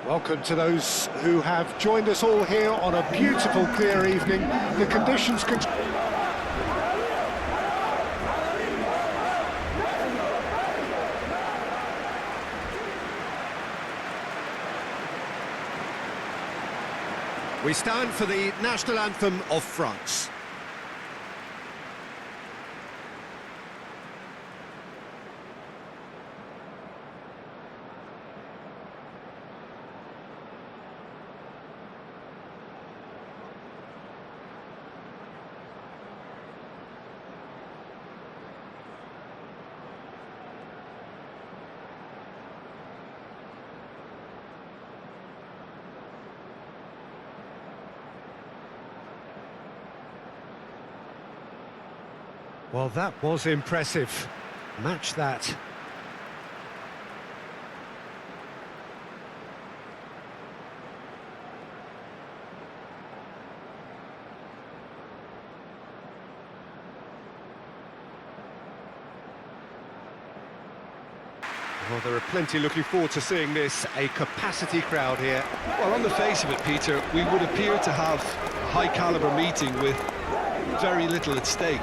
Welcome to those who have joined us all here on a beautiful, clear evening. The conditions can... We stand for the national anthem of France. Well, that was impressive. Match that. Well, there are plenty looking forward to seeing this, a capacity crowd here. Well, on the face of it, Peter, we would appear to have a high-caliber meeting with very little at stake.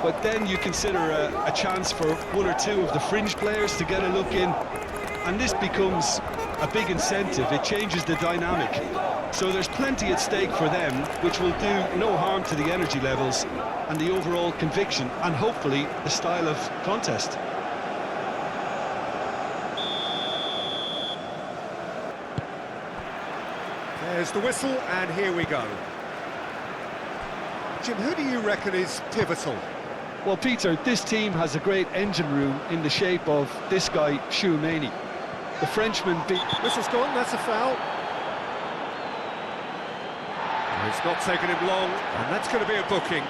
But then you consider a chance for one or two of the fringe players to get a look in, and this becomes a big incentive. It changes the dynamic. So there's plenty at stake for them, which will do no harm to the energy levels and the overall conviction, and hopefully the style of contest. There's the whistle, and here we go. Jim, who do you reckon is pivotal? Well, Peter, this team has a great engine room in the shape of this guy, Tchouaméni. The Frenchman... Whistle's gone, that's a foul. It's not taken him long, and that's going to be a booking.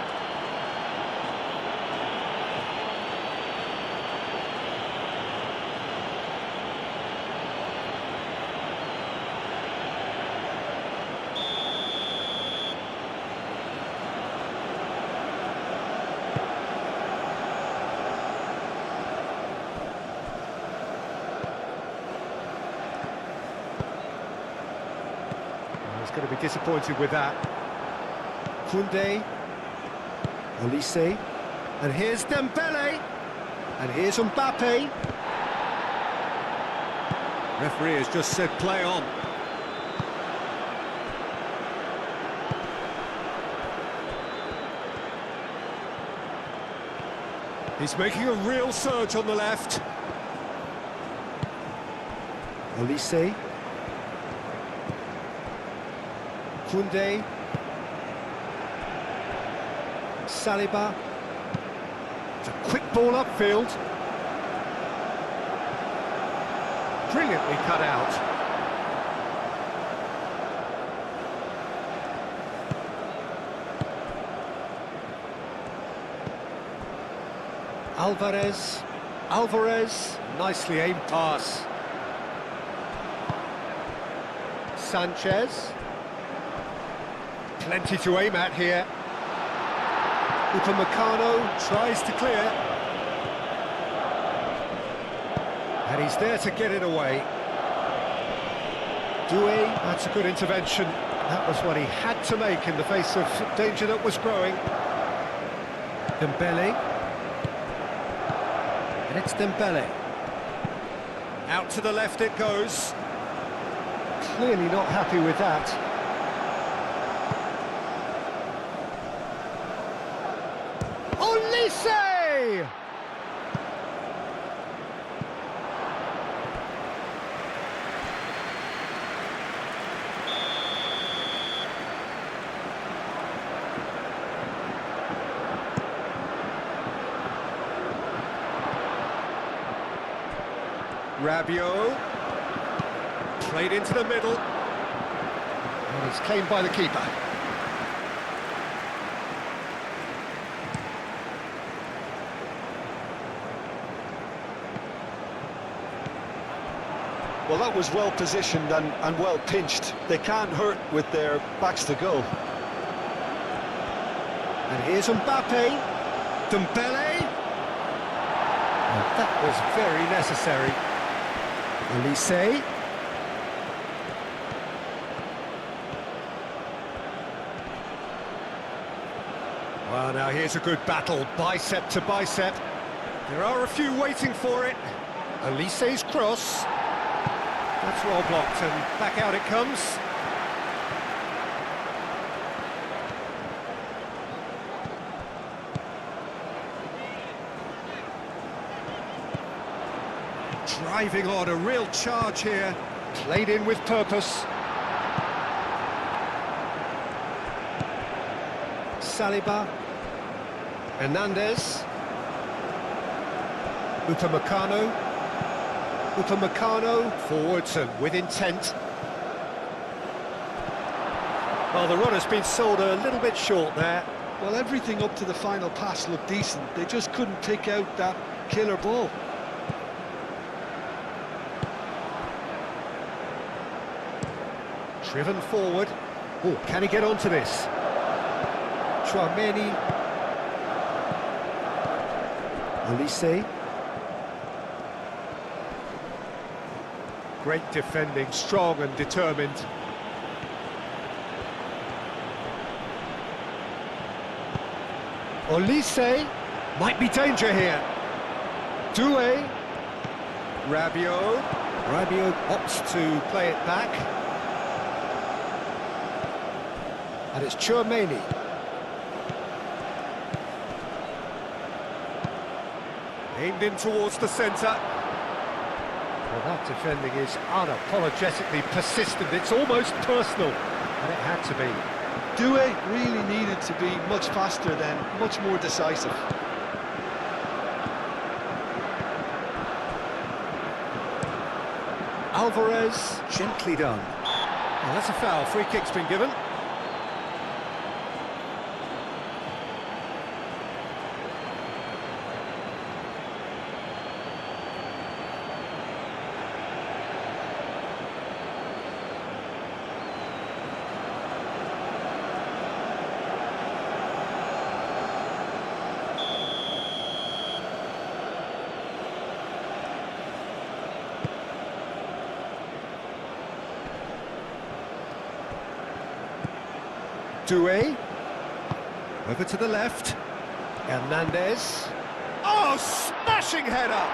He's going to be disappointed with that. Koundé, Olise, and here's Dembele, and here's Mbappe. Referee has just said play on. He's making a real surge on the left. Olise. Koundé, Saliba, it's a quick ball upfield, brilliantly cut out. Alvarez, nicely aimed pass. Sanchez. Plenty to aim at here. Upamecano tries to clear. And he's there to get it away. Doué, that's a good intervention. That was what he had to make in the face of danger that was growing. Dembele. And it's Dembele. Out to the left it goes. Clearly not happy with that. Olise! Rabiot. Played into the middle. And it's claimed by the keeper. Well, that was well positioned and well pinched. They can't hurt with their backs to goal. And here's Mbappe. Dembele. And that was very necessary. Olise. Oh, now here's a good battle, bicep to bicep. There are a few waiting for it. Elise's cross. That's well blocked, and back out it comes. Driving on, a real charge here. Played in with purpose. Saliba. Hernandez. Upamecano. Upamecano forwards and with intent. Well, the run has been sold a little bit short there. Well, everything up to the final pass looked decent. They just couldn't pick out that killer ball. Driven forward. Oh, can he get onto this? Chouameni. Olise. Great defending, strong and determined. Olise. Might be danger here. Doué. Rabiot. Rabiot opts to play it back. And it's Chouameni. Aimed in towards the centre. Well, that defending is unapologetically persistent. It's almost personal, and it had to be. Doué really needed to be much faster then, much more decisive. Alvarez, gently done. Well, that's a foul. Free kick's been given. Doué. Over to the left. Hernandez. Oh, smashing header!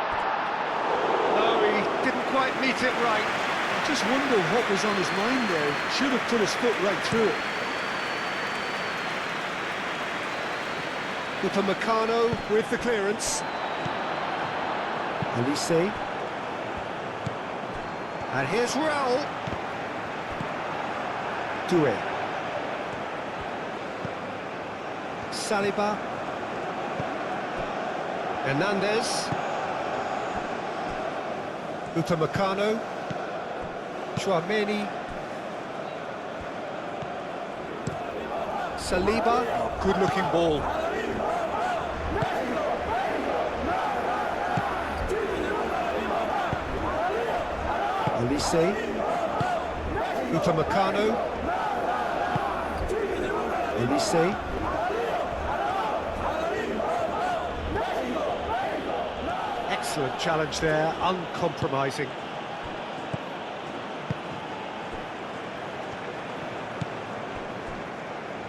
No, he didn't quite meet it right. I just wonder what was on his mind there. Should have put his foot right through it. Upamecano with the clearance. Olise. And here's Raul. Doué. Saliba. Hernandez. Upamecano. Chouameni. Saliba. Oh, good-looking ball. Olise. Upamecano. Olise. Excellent challenge there, uncompromising.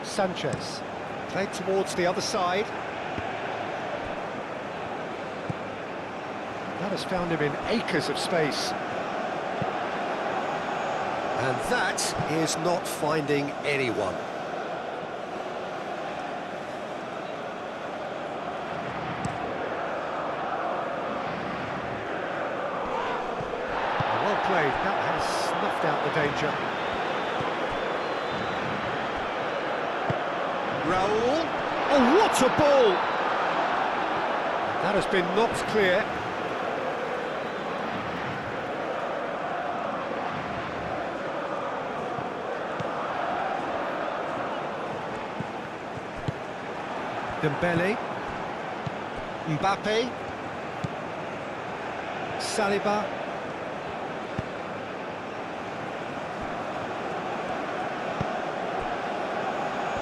Sanchez, played towards the other side. That has found him in acres of space. And that is not finding anyone. Played. That has snuffed out the danger. Raul. Oh, what a ball! That has been knocked clear. Dembele. Mbappe. Saliba.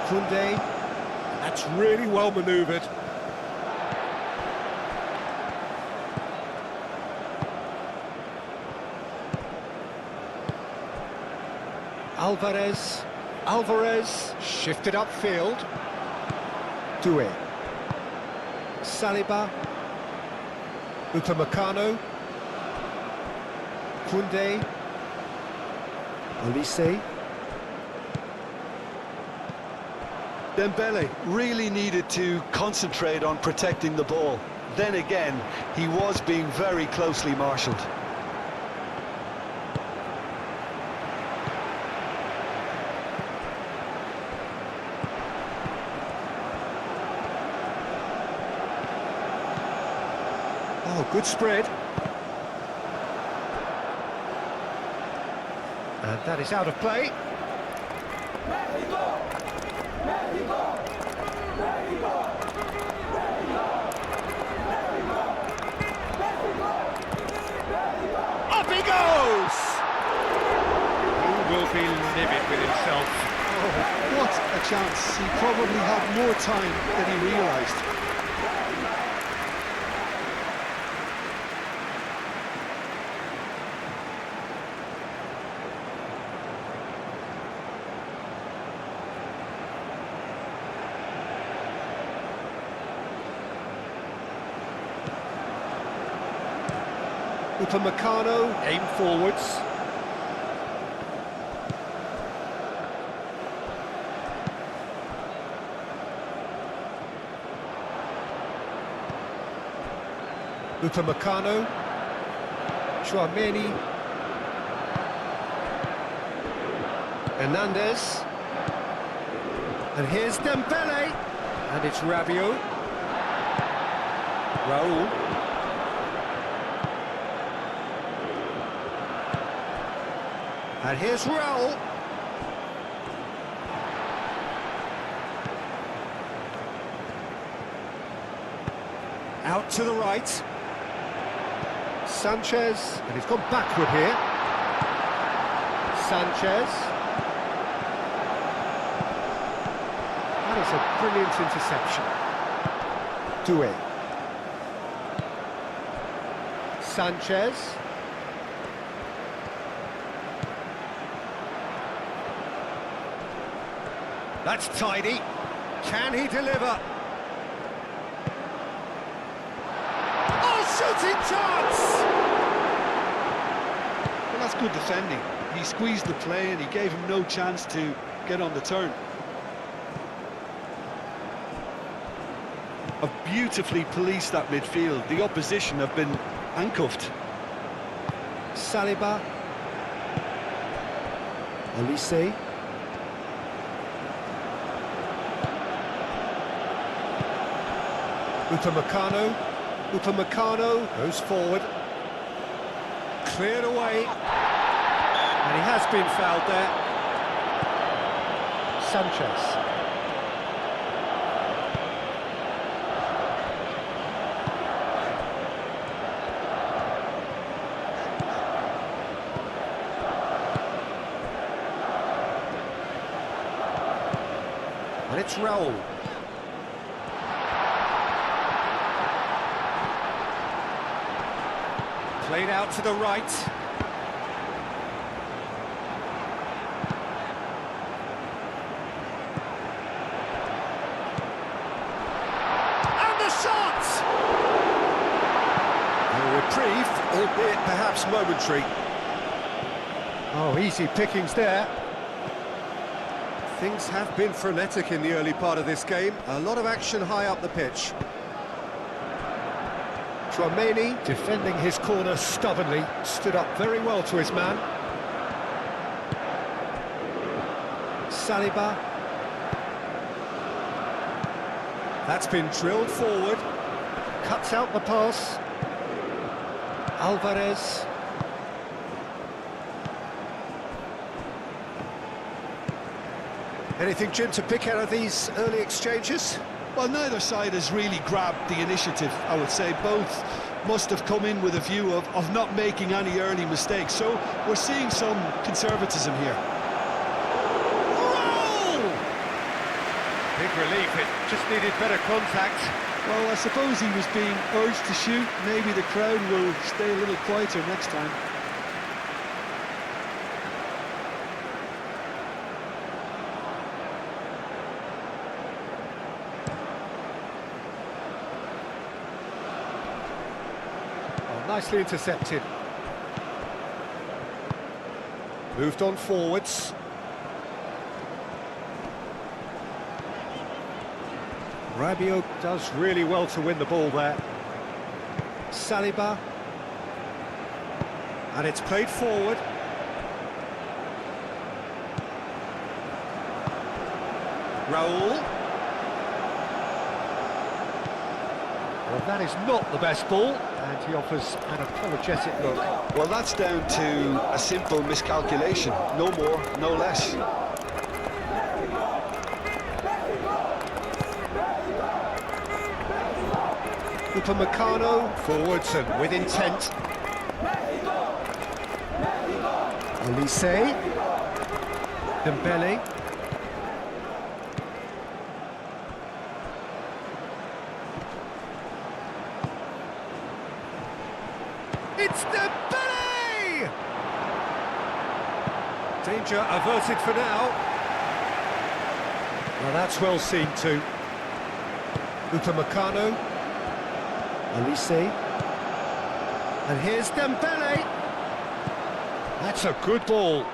Koundé, that's really well manoeuvred. Alvarez, shifted upfield. Doué. Saliba. Upamecano. Koundé. Olise. Dembele really needed to concentrate on protecting the ball. Then again, he was being very closely marshalled. Oh, good spread. And that is out of play. Up he goes! He will be livid with himself. Oh, what a chance. He probably had more time than he realised. Upamecano, aim forwards. Upamecano. Chouameni. Hernandez. And here's Dembele. And it's Rabiot. Raul. And here's Raul. Out to the right. Sanchez, and he's gone backward here. Sanchez. That is a brilliant interception. Doué. Sanchez. That's tidy. Can he deliver? Oh, shooting chance! Well, that's good defending. He squeezed the play and he gave him no chance to get on the turn. Have beautifully policed that midfield. The opposition have been handcuffed. Saliba. Olise. Upamecano. Upamecano goes forward. Cleared away. And he has been fouled there. Sanchez. And it's Raul. Played out to the right. And the shot! A reprieve, albeit perhaps momentary. Oh, easy pickings there. Things have been frenetic in the early part of this game. A lot of action high up the pitch. Chouameni, defending his corner stubbornly, stood up very well to his man. Saliba. That's been drilled forward. Cuts out the pass. Alvarez. Anything, Jim, to pick out of these early exchanges? Well, neither side has really grabbed the initiative, I would say. Both must have come in with a view of not making any early mistakes. So we're seeing some conservatism here. Roll! Big relief, it just needed better contact. Well, I suppose he was being urged to shoot. Maybe the crowd will stay a little quieter next time. Nicely intercepted. Moved on forwards. Rabiot does really well to win the ball there. Saliba. And it's played forward. Raul. Well, that is not the best ball, and he offers an apologetic look. Well, that's down to a simple miscalculation. No more, no less. Upamecano, forwards and with intent. Olise. Dembele. It's Dembele! Danger averted for now. Well, that's well seen too. Upamecano. Olise. And here's Dembele. That's a good ball.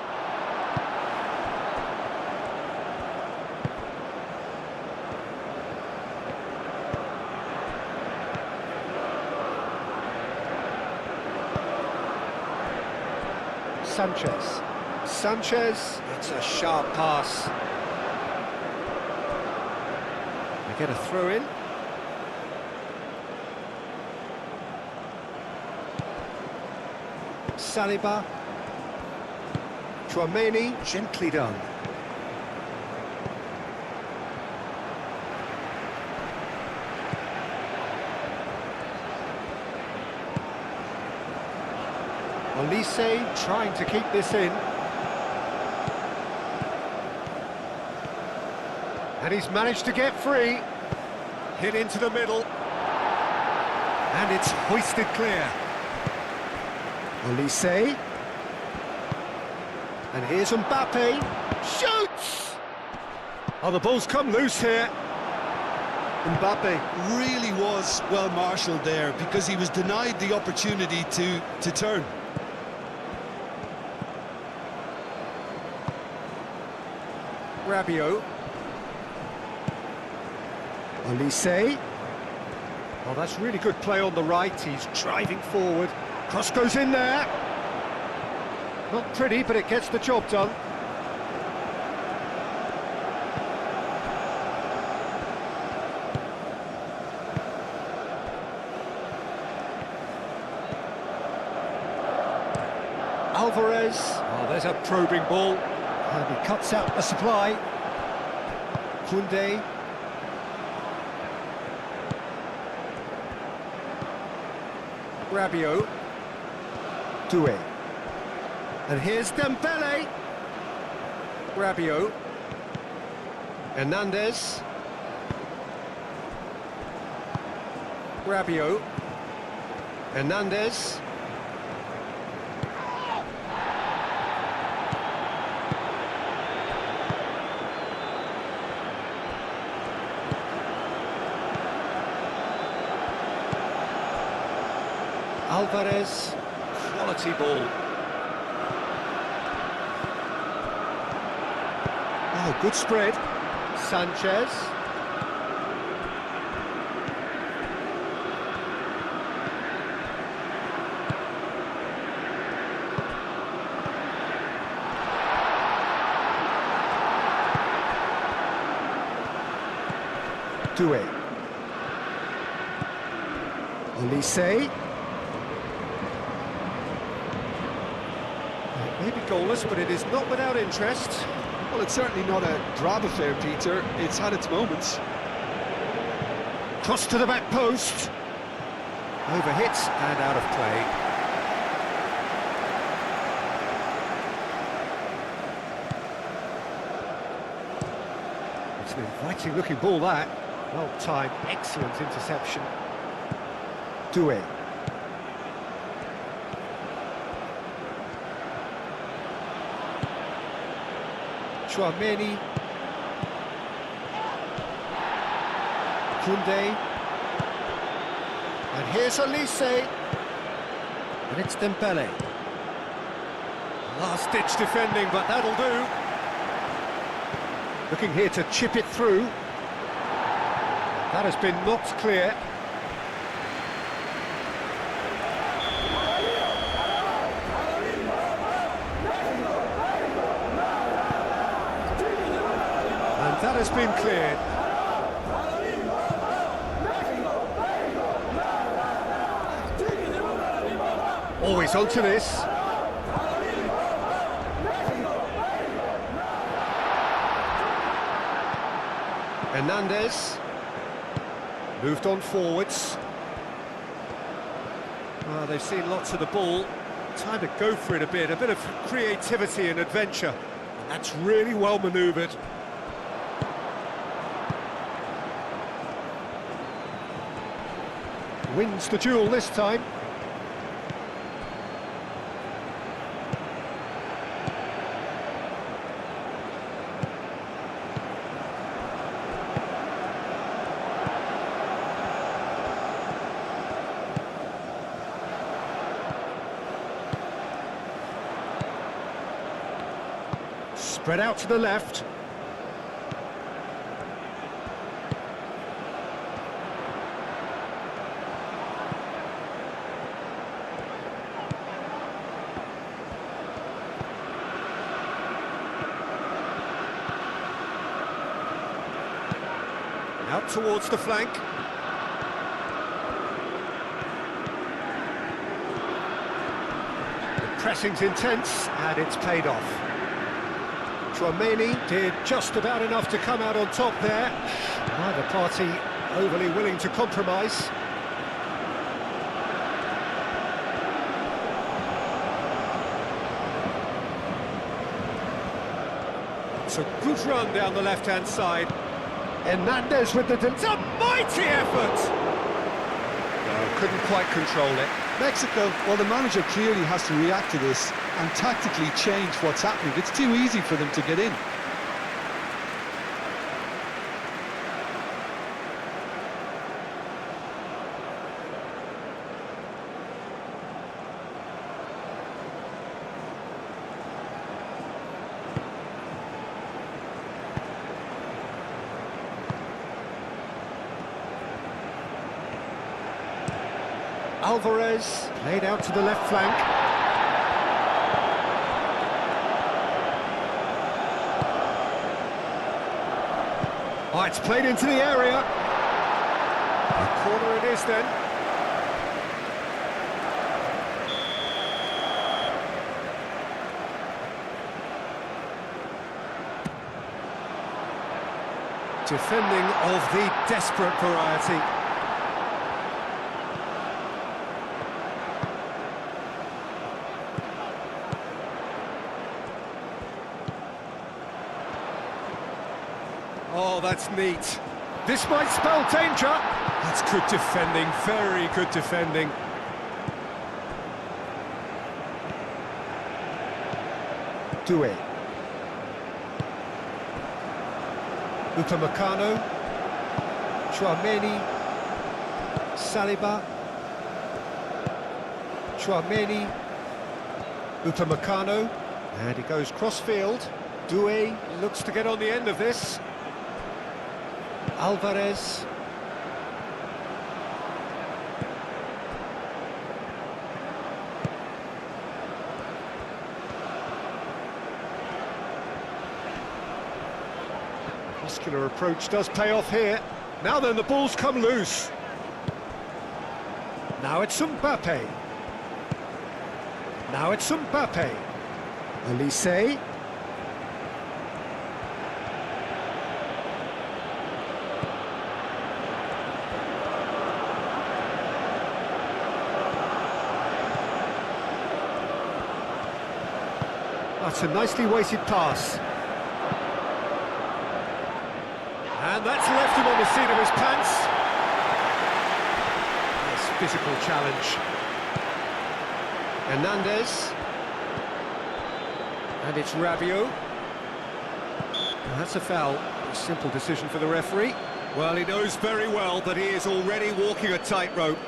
Sanchez, it's a sharp pass. They get a throw in. Saliba. Chouameni, gently done. Olise trying to keep this in. And he's managed to get free. Hit into the middle. And it's hoisted clear. Olise. And here's Mbappe. Shoots! Oh, the ball's come loose here. Mbappe Really was well marshalled there because he was denied the opportunity to turn. Rabiot. Olise. Oh, that's really good play on the right. He's driving forward. Cross goes in there. Not pretty, but it gets the job done. Alvarez. Oh, there's a probing ball. And he cuts out the supply. Koundé. Rabiot. Doué. And here's Dembele. Rabiot. Hernandez. Rabiot. Hernandez. Alvarez, quality ball. Oh, good spread. Sanchez. Doué. Olise. Maybe goalless, but it is not without interest. Well, it's certainly not a drab affair, Peter. It's had its moments. Cross to the back post. Overhit and out of play. It's an inviting looking ball, that. Well timed, excellent interception. Doué. Chouameni. Koundé. And here's Olise. And it's Dembele. Last-ditch defending, but that'll do. Looking here to chip it through. That has been knocked clear. And that has been cleared. Always onto this. Hernandez. Moved on forwards. Well, they've seen lots of the ball. Time to go for it a bit of creativity and adventure. And that's really well manoeuvred. Wins the duel this time. Spread out to the left. Out towards the flank. The pressing's intense, and it's paid off. Chouameni did just about enough to come out on top there. Neither party overly willing to compromise. It's a good run down the left-hand side. Hernandez with it's a mighty effort! No, couldn't quite control it. Mexico, well, the manager clearly has to react to this and tactically change what's happening. It's too easy for them to get in. Alvarez laid out to the left flank. Oh, it's played into the area. A corner it is then. Defending of the desperate variety. Oh, that's neat. This might spell danger. That's good defending, very good defending. Doué. Upamecano. Chouameni. Saliba. Chouameni. Upamecano. And he goes cross-field. Doué looks to get on the end of this. Alvarez. Muscular approach does pay off here. Now then, the ball's come loose. Now it's Mbappe. Now it's Mbappe. Elise. That's a nicely weighted pass. And that's left him on the seat of his pants. Nice physical challenge. Hernandez. And it's Rabiot. And that's a foul. A simple decision for the referee. Well, he knows very well that he is already walking a tightrope.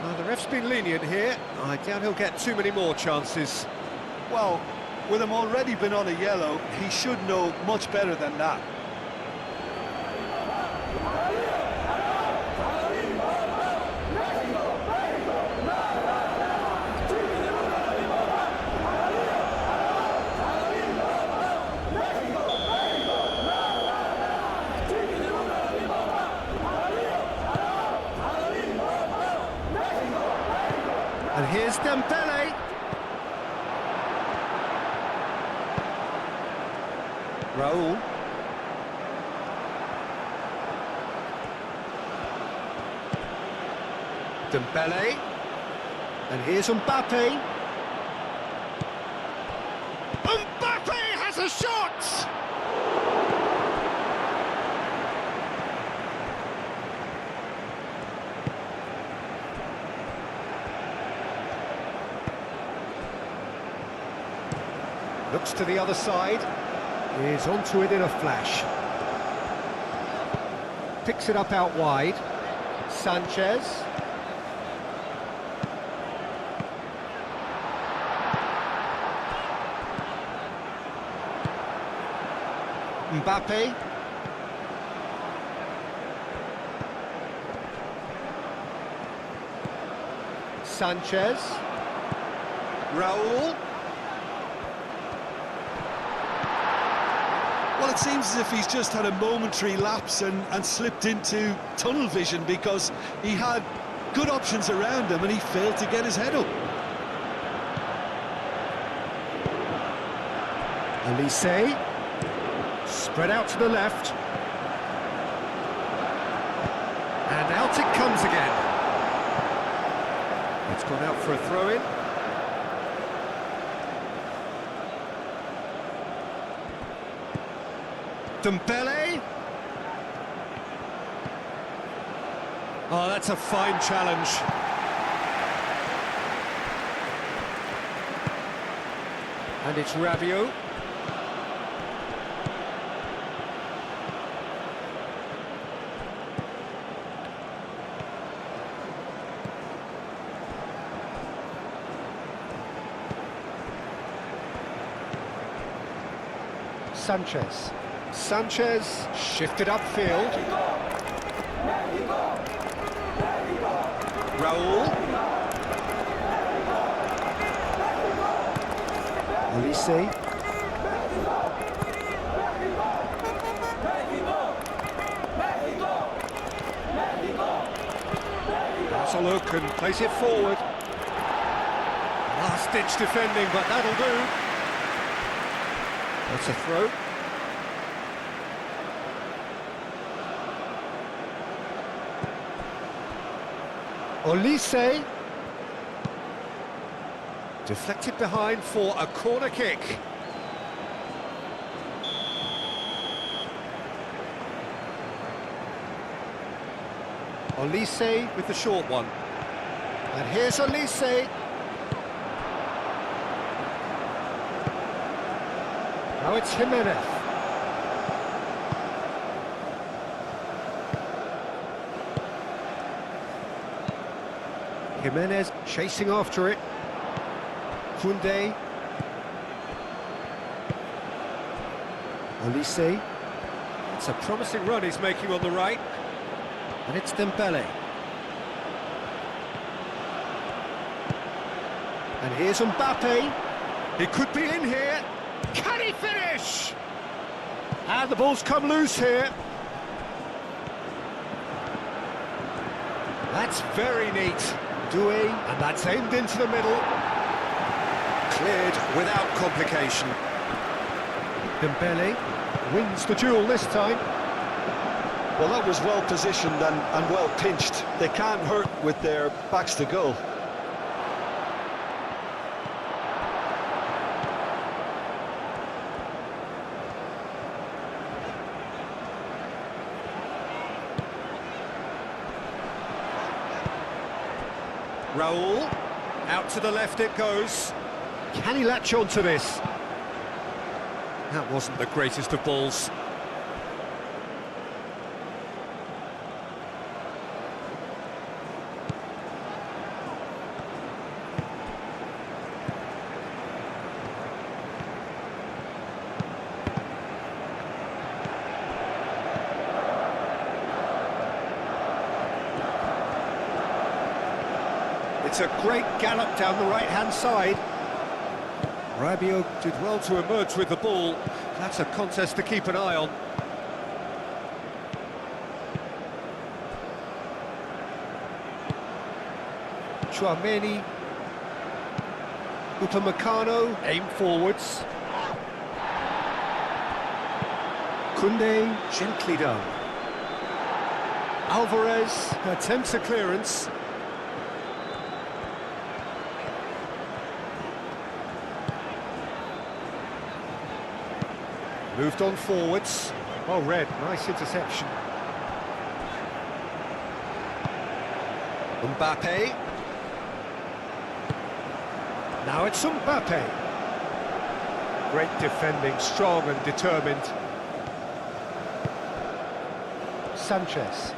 Well, the ref's been lenient here. I doubt he'll get too many more chances. Well, with him already been on a yellow, he should know much better than that. And here's Dembele. Raul. Dembele. And here's Mbappe. Mbappe has a shot! Looks to the other side. Is onto it in a flash. Picks it up out wide. Sanchez. Mbappe. Sanchez. Raul. Well, it seems as if he's just had a momentary lapse and slipped into tunnel vision, because he had good options around him and he failed to get his head up. Elise. Spread out to the left. And out it comes again. It's gone out for a throw-in. Dembele. Oh, that's a fine challenge. And it's Rabiot. Sanchez. Sanchez shifted upfield. Raul. Elise. That's a look and place it forward. Last-ditch defending, but that'll do. That's a throw. Olise. Deflected behind for a corner kick. Olise with the short one. And here's Olise. Now it's Jimenez. Jimenez chasing after it. Koundé. Olise. It's a promising run he's making on the right. And it's Dembele. And here's Mbappe. He could be in here. Can he finish? And the ball's come loose here. That's very neat. Doué, and that's aimed into the middle. Cleared without complication. Dembele wins the duel this time. Well, that was well positioned and well pinched. They can't hurt with their backs to goal. Raul, out to the left it goes. Can he latch on to this? That wasn't the greatest of balls. It's a great gallop down the right-hand side. Rabiot did well to emerge with the ball. That's a contest to keep an eye on. Chouameni. Upamecano, aim forwards. Koundé, gently done. Alvarez attempts a clearance. Moved on forwards. Oh, Red, nice interception. Mbappe. Now it's Mbappe. Great defending, strong and determined. Sanchez.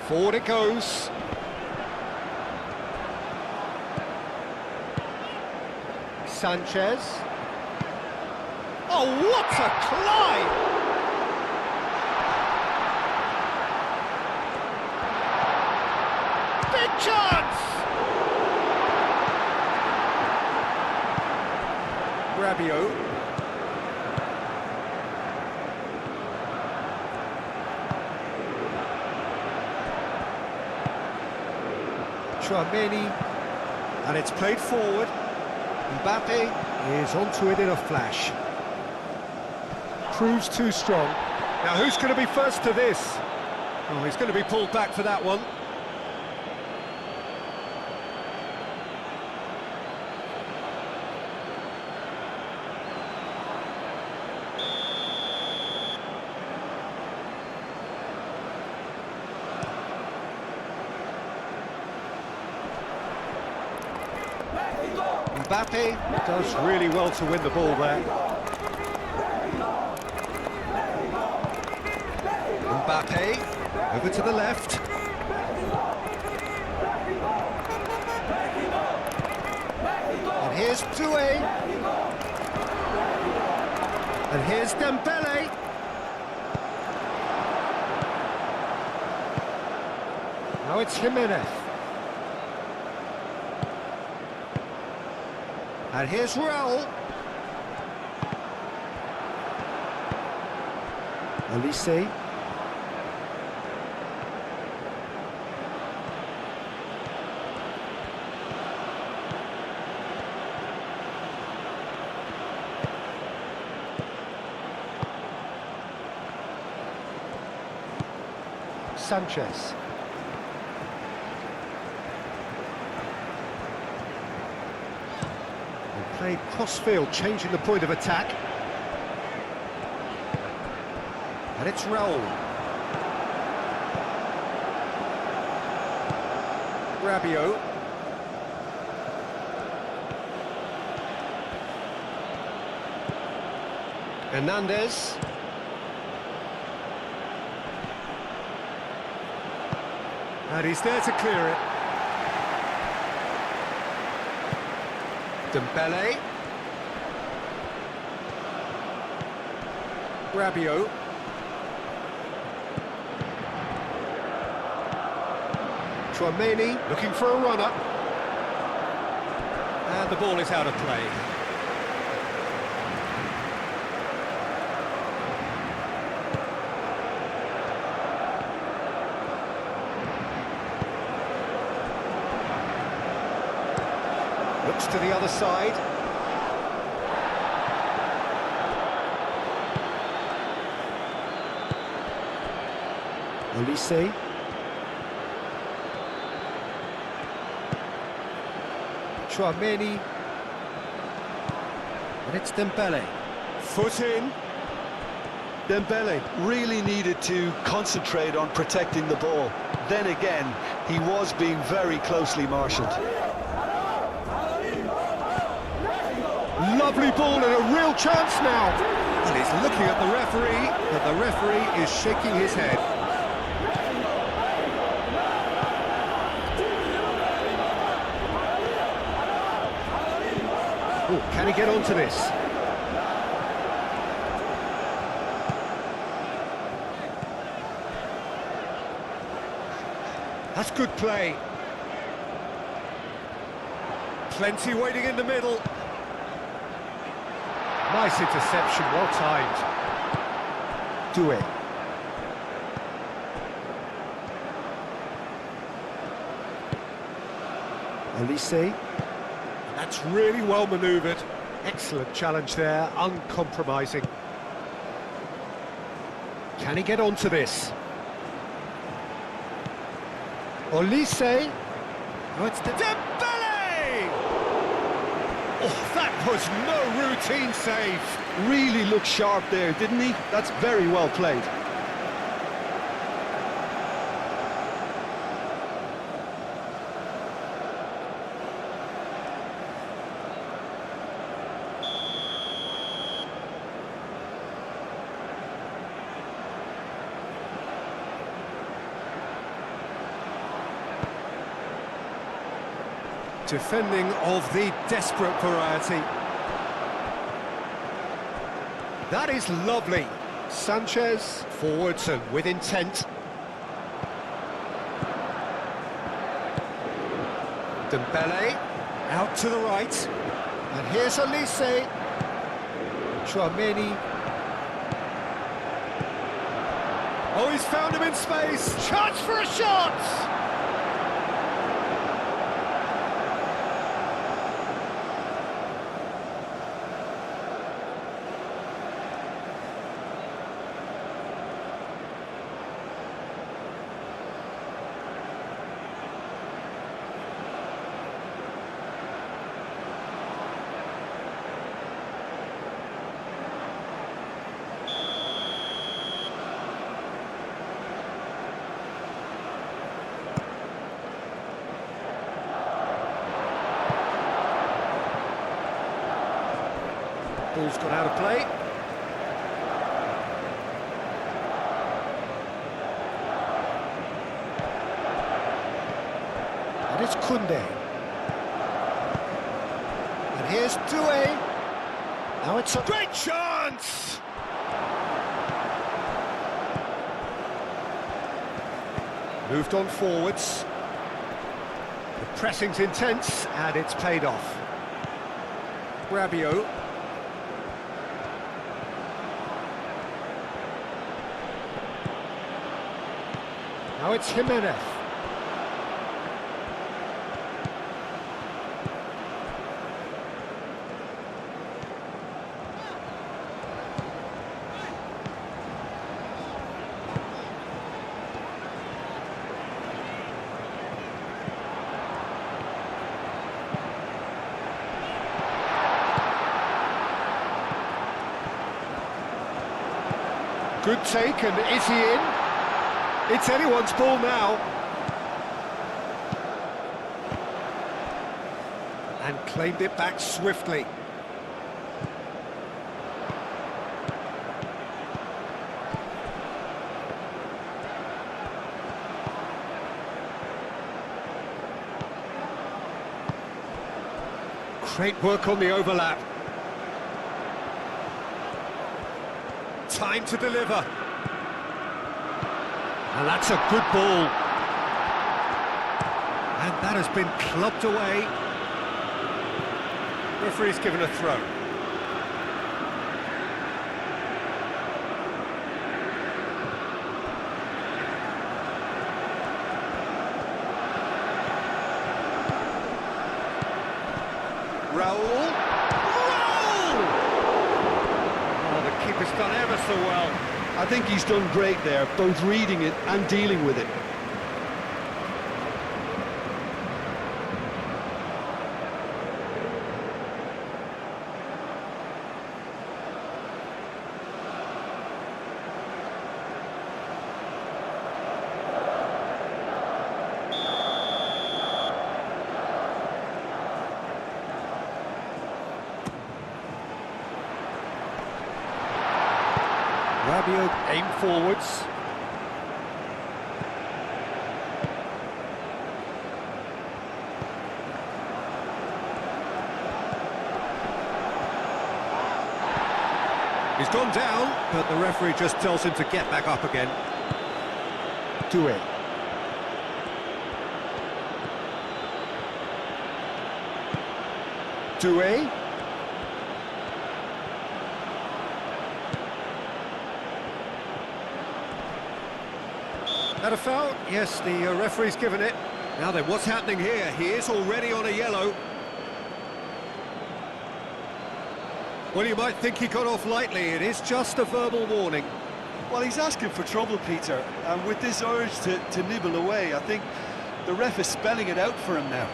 Forward it goes. Sanchez. Oh, what a climb! Big chance! Rabiot. Chouameni. And it's played forward. Mbappe is onto it in a flash. Proves too strong. Now who's going to be first to this? Oh, he's going to be pulled back for that one. Mbappe does really well to win the ball there. Mbappe, over to the left. And here's Doué. And here's Dembele. Now it's Jimenez. And here's Raul. Elise. Sanchez. Played cross-field, changing the point of attack. And it's Raul. Rabiot. Hernandez. And he's there to clear it. Dembele. Rabiot. Chouameni looking for a runner. And the ball is out of play. Looks to the other side. Elise. Chouameni. And it's Dembele. Foot in. Dembele really needed to concentrate on protecting the ball. Then again, he was being very closely marshalled. Lovely ball and a real chance now. And he's looking at the referee, but the referee is shaking his head. Oh, can he get onto this? That's good play. Plenty waiting in the middle. Nice interception, well timed. Do it. Elise. That's really well manoeuvred. Excellent challenge there, uncompromising. Can he get onto this? Olise. Oh, it's Dembele! Oh, that was no routine save. Really looked sharp there, didn't he? That's very well played. Defending of the desperate variety. That is lovely. Sanchez forwards and with intent. Dembele out to the right. And here's Elise. Chouameni. Oh, he's found him in space. Chance for a shot! Ball's gone out of play. And it's Koundé. And here's Doué. Now it's a great chance! Moved on forwards. The pressing's intense, and it's paid off. Rabiot. Now it's Jimenez. Good take, and is he in? It's anyone's ball now. And claimed it back swiftly. Great work on the overlap. Time to deliver. And that's a good ball. And that has been clubbed away. Referee's given a throw. Raul. Oh, the keeper's done ever so well. I think he's done great there, both reading it and dealing with it. Rabiot aim forwards. He's gone down, but the referee just tells him to get back up again. Do it. Doué. That a foul? Yes, the referee's given it. Now then, what's happening here? He is already on a yellow. Well, you might think he got off lightly. It is just a verbal warning. Well, he's asking for trouble, Peter, and with this urge to nibble away, I think the ref is spelling it out for him now.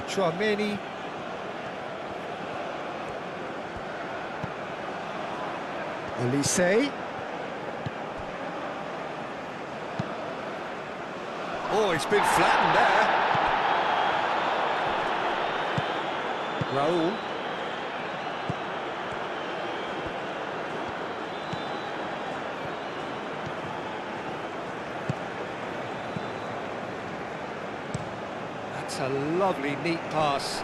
Chouameni. Elise. Oh, it's been flattened there. Raul. That's a lovely, neat pass.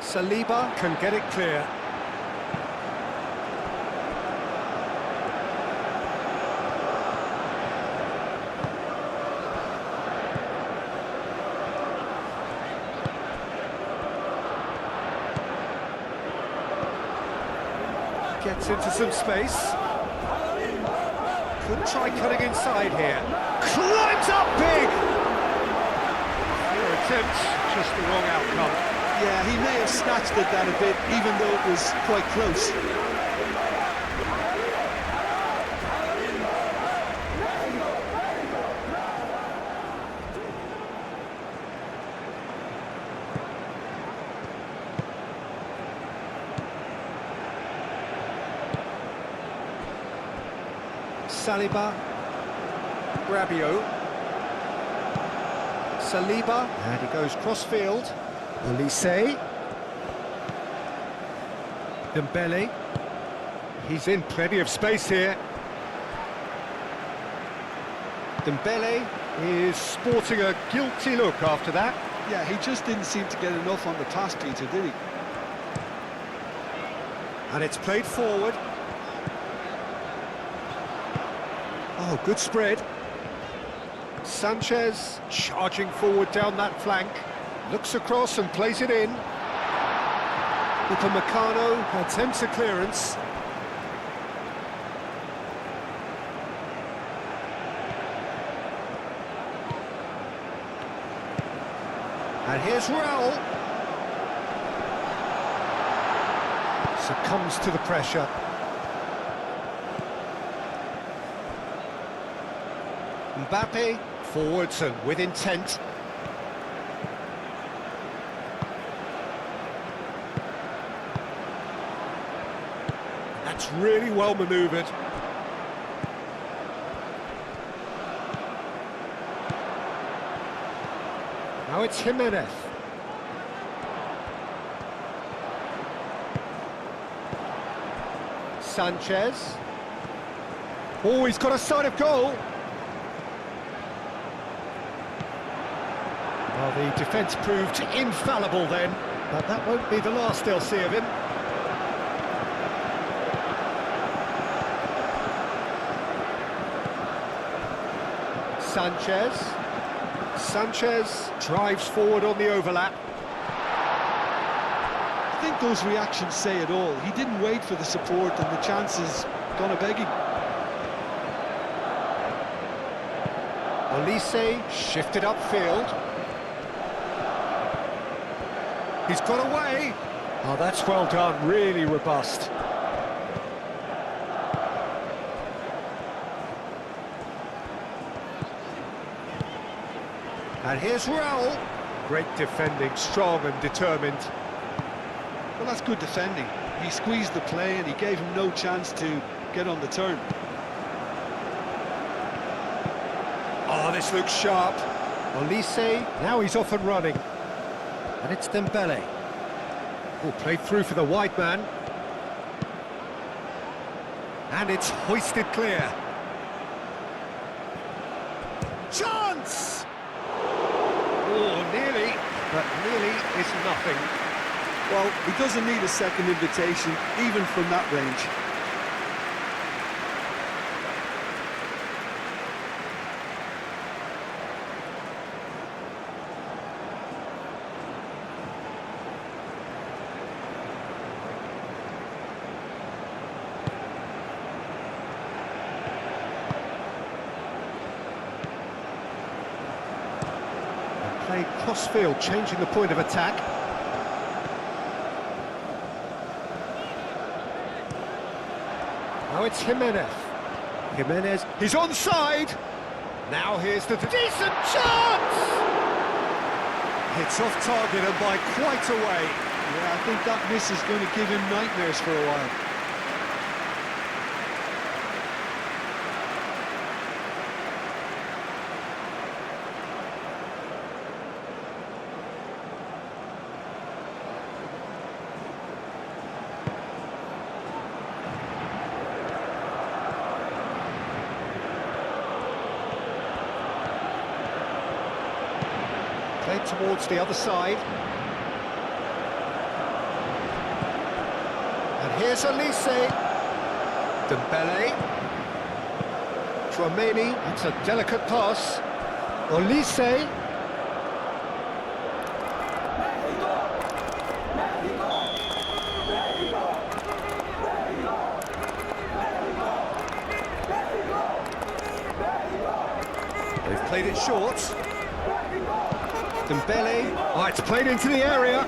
Saliba can get it clear. Gets into some space. Could try cutting inside here. Climbs up big! Your attempt, just the wrong outcome. Yeah, he may have snatched at that a bit, even though it was quite close. Saliba, Rabiot, Saliba, and he goes cross-field. Elise, Dembele, he's in plenty of space here. Dembele is sporting a guilty look after that. Yeah, he just didn't seem to get enough on the pass, Peter, did he? And it's played forward. Oh, good spread. Sanchez charging forward down that flank. Looks across and plays it in. Upamecano attempts a clearance. And here's Raul. Succumbs to the pressure. Mbappe, forwards and with intent. That's really well manoeuvred. Now it's Jimenez. Sanchez. Oh, he's got a sight of goal. Well, the defence proved infallible then, but that won't be the last they'll see of him. Sanchez drives forward on the overlap. I think those reactions say it all. He didn't wait for the support and the chances gone a-begging. Elise shifted upfield. He's got away. Oh, that's well done, really robust. And here's Raul. Great defending, strong and determined. Well, that's good defending. He squeezed the play and he gave him no chance to get on the turn. Oh, this looks sharp. Elise, now he's off and running. And it's Dembele. Oh, played through for the wide man. And it's hoisted clear. Chance! Oh, nearly, but nearly is nothing. Well, he doesn't need a second invitation, even from that range. Played cross-field, changing the point of attack. Now it's Jimenez. Jimenez, he's onside! Now here's the decent chance! It's off target and by quite a way. Yeah, I think that miss is going to give him nightmares for a while. Played towards the other side. And here's Elise. Dembele. Tchouaméni, it's a delicate pass. Elise. They've played it short. Dembele, oh, it's played into the area.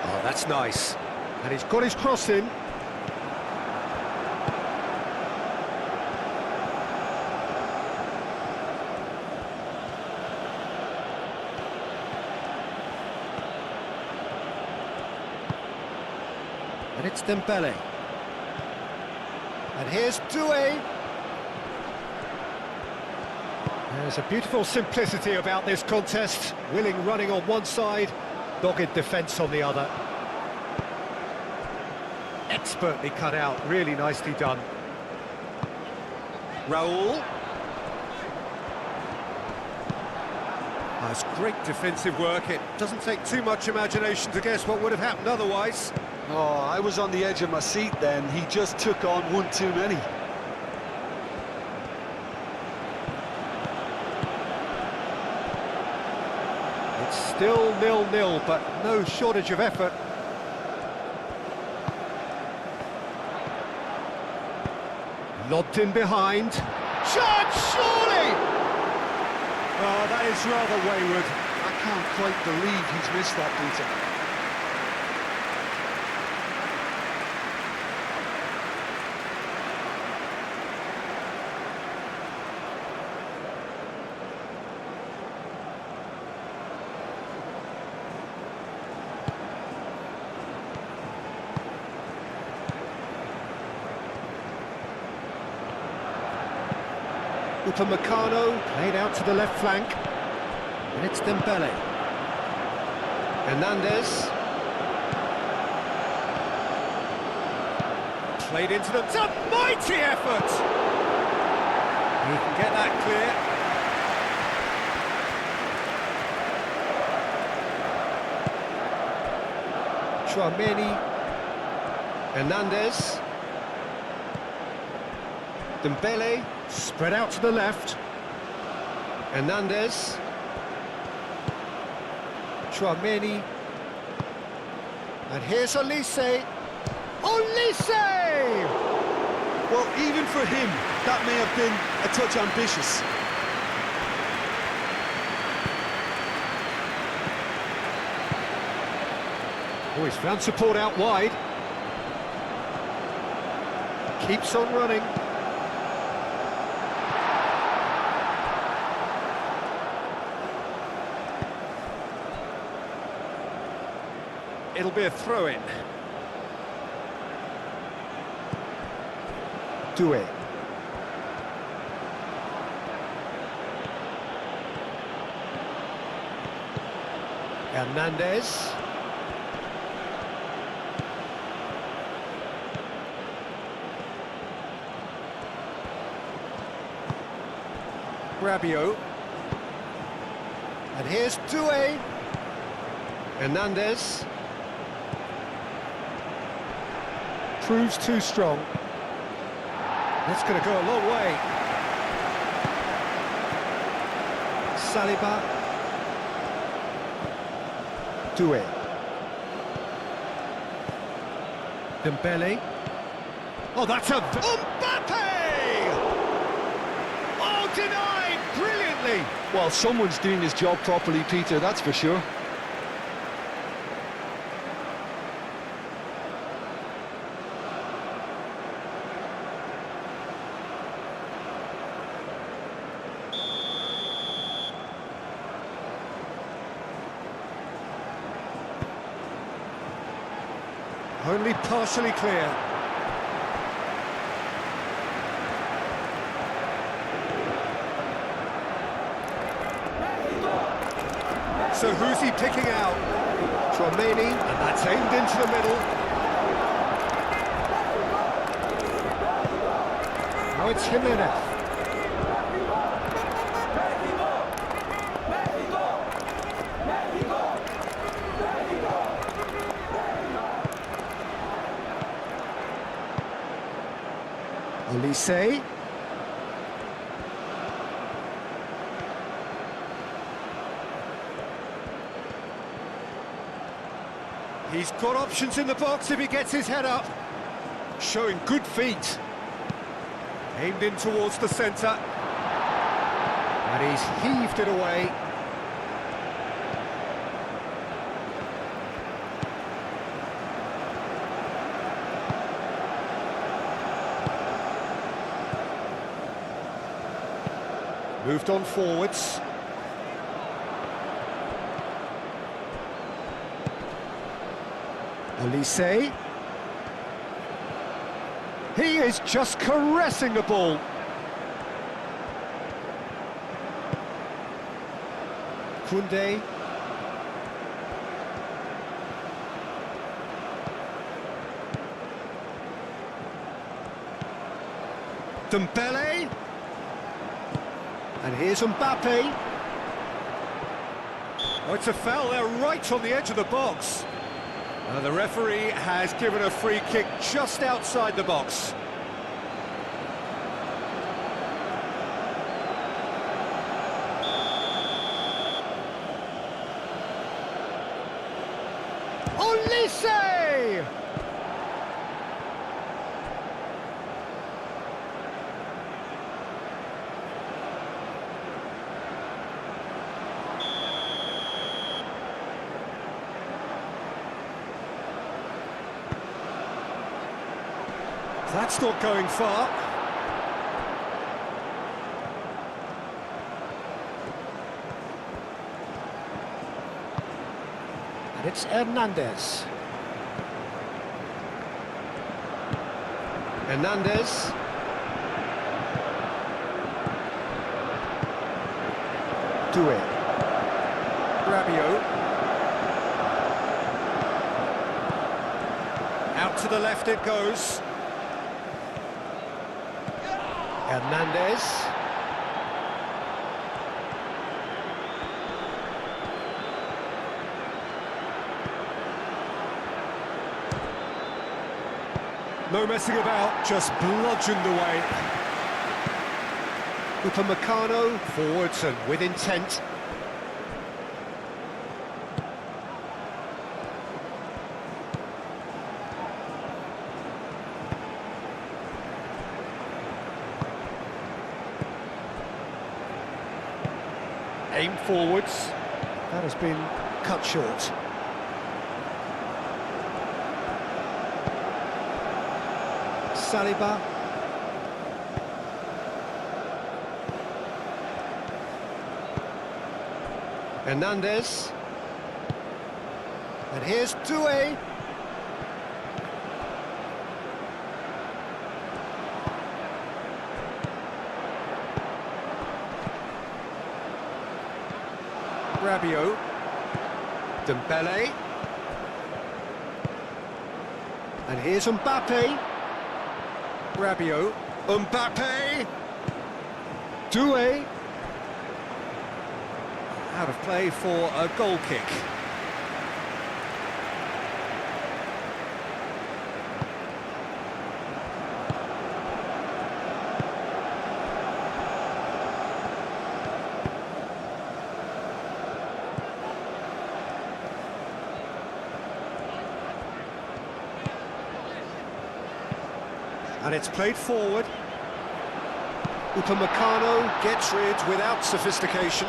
Oh, that's nice. And he's got his cross in. And it's Dembele. And here's Doué. There's a beautiful simplicity about this contest. Willing running on one side, dogged defence on the other. Expertly cut out, really nicely done. Raúl. That's great defensive work. It doesn't take too much imagination to guess what would have happened otherwise. Oh, I was on the edge of my seat then. He just took on one too many. It's still 0-0, but no shortage of effort. Lobbed in behind. Chance, surely! Oh, that is rather wayward. I can't quite believe he's missed that, Peter. Upamecano played out to the left flank. And it's Dembele. Hernandez. Played into them. It's a mighty effort! He can get that clear. Tchouaméni. Hernandez. Dembele. Spread out to the left. Hernandez. Tchouaméni. And here's Elise. Elise! Well, even for him, that may have been a touch ambitious. Oh, he's found support out wide. Keeps on running. It'll be a throw-in. Doué. Hernandez. Rabiot. And here's Doué. Hernandez. Proves too strong. That's going to go a long way. Saliba. Doué. Dembele. Oh, that's a... Mbappe! Oh, denied brilliantly! Well, someone's doing his job properly, Peter, that's for sure. Only partially clear. So who's he picking out? Tchouaméni, and that's aimed into the middle. Now it's Jimenez. Olise. He's got options in the box if he gets his head up. Showing good feet. Aimed in towards the centre. And he's heaved it away. Moved on forwards. Olise. He is just caressing the ball. Koundé. Dembele. And here's Mbappe. Oh, it's a foul there right on the edge of the box. The referee has given a free kick just outside the box. Olise! That's not going far. And it's Hernandez. Hernandez. Doué. Rabiot. Out to the left it goes. Hernandez. No messing about, just bludgeoned away. Upamecano, forwards and with intent. Aimed forwards. That has been cut short. Saliba. Hernandez. And here's Doué. Rabiot. Dembele. And here's Mbappe. Rabiot. Mbappe. Doué. Out of play for a goal kick. And it's played forward. Upamecano gets rid without sophistication.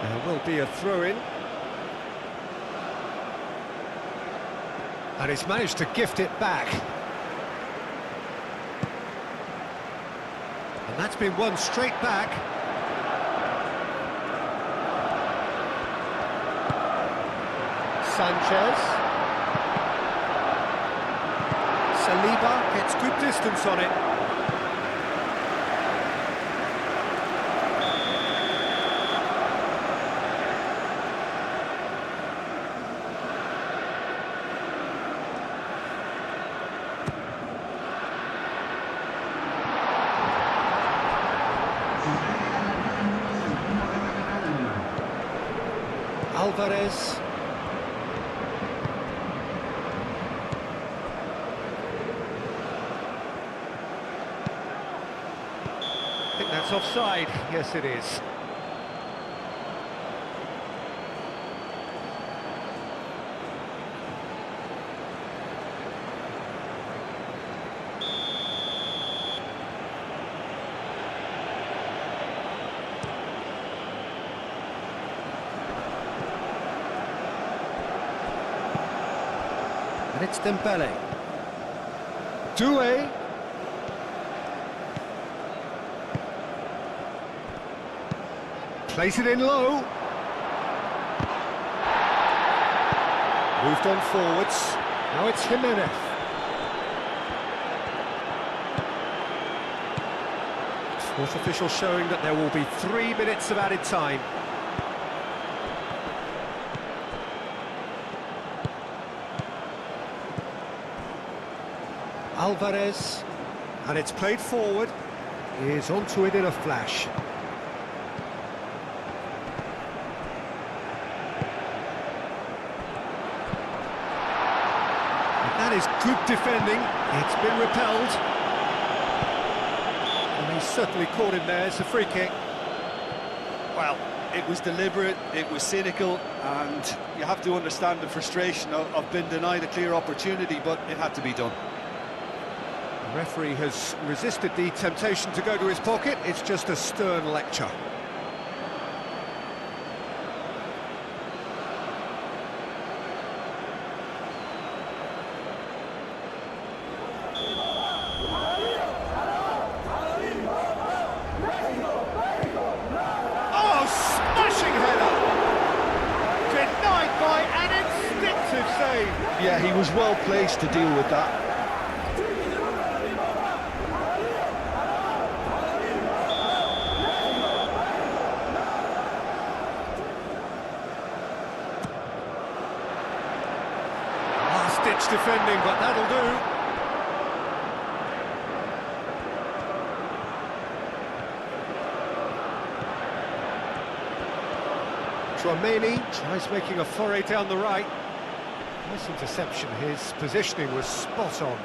There will be a throw-in. And he's managed to gift it back. And that's been won straight back. Sanchez. Saliba gets good distance on it. Alvarez. I think that's offside. Yes, it is. And it's Dembele. Doué. Place it in low. Moved on forwards. Now it's Jimenez. Fourth official showing that there will be 3 minutes of added time. Alvarez. And it's played forward. He is onto it in a flash. That is good defending. It's been repelled. And he's certainly caught him there. It's a free kick. Well, it was deliberate, it was cynical, and you have to understand the frustration of being denied a clear opportunity, but it had to be done. The referee has resisted the temptation to go to his pocket. It's just a stern lecture. Oh, smashing header! Denied by an instinctive save. Yeah, he was well placed to deal with that. Last-ditch defending, but that'll do. Tchouaméni tries making a foray down the right. Nice interception, his positioning was spot on.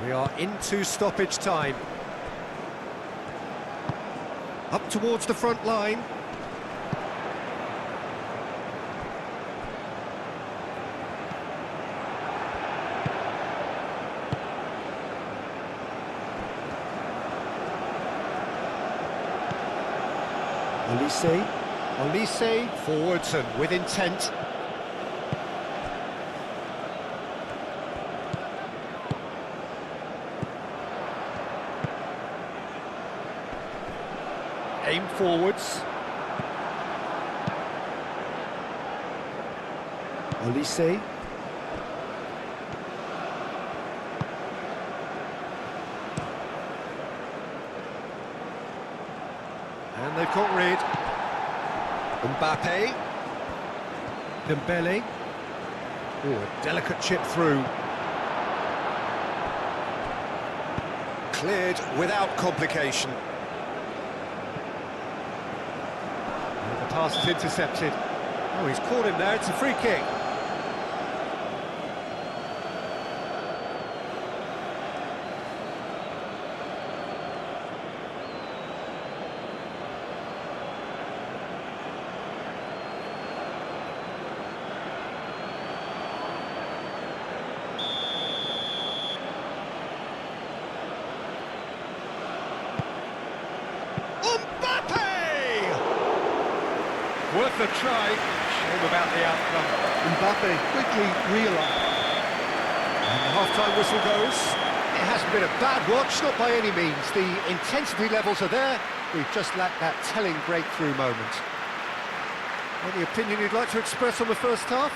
We are into stoppage time. Up towards the front line. Olise, forwards and with intent. Aim forwards. Olise. they've got rid. Mbappe. Dembele. Oh, a delicate chip through. Cleared without complication. And the pass is intercepted. Oh, he's caught him there, it's a free kick. Worth a try. Shame about the outcome. Mbappe quickly realised. And the half-time whistle goes. It hasn't been a bad watch, not by any means. The intensity levels are there. We've just lacked that telling breakthrough moment. Any opinion you'd like to express on the first half?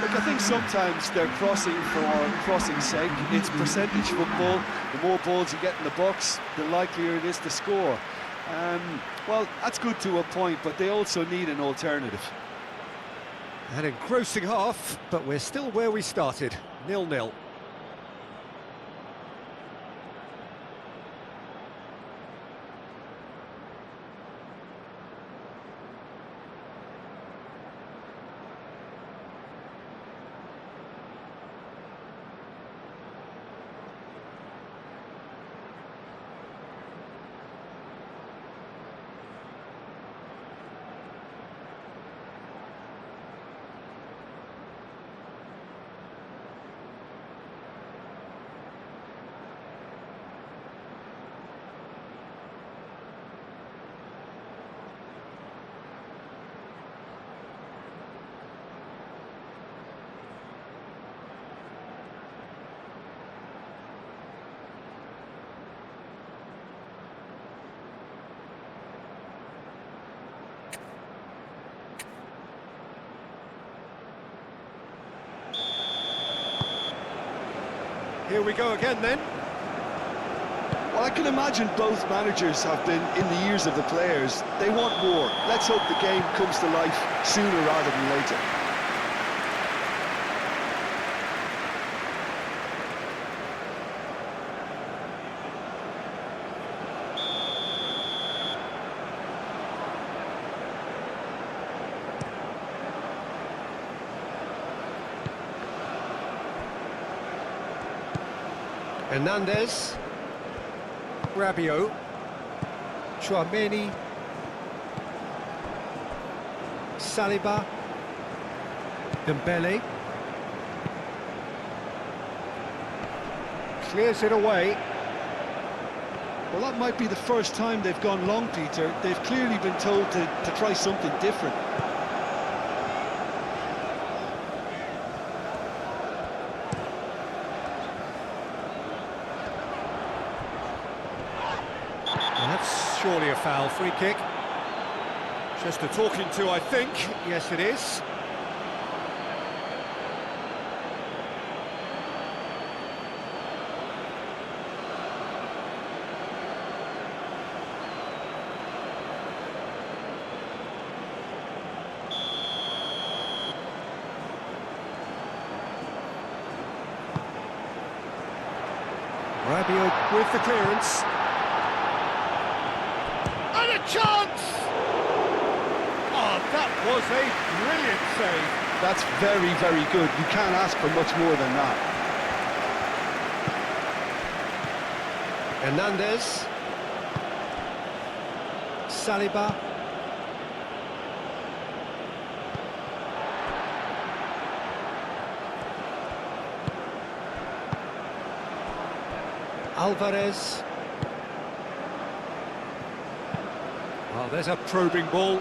Look, I think sometimes they're crossing for crossing's sake. It's percentage football. The more balls you get in the box, the likelier it is to score. Well, that's good to a point, but they also need an alternative. An engrossing half, but we're still where we started, 0-0. Here we go again then. Well, I can imagine both managers have been in the ears of the players. They want more. Let's hope the game comes to life sooner rather than later. Hernandez, Rabiot, Tchouaméni, Saliba, Dembele, clears it away. Well, that might be the first time they've gone long, Peter. They've clearly been told to try something different. That's surely a foul. Free kick. Just a talking to, I think. Yes, it is. Rabiot with the clearance. And a chance! Oh, that was a brilliant save. That's very, very good. You can't ask for much more than that. Hernandez. Saliba. Alvarez. Oh, there's a probing ball.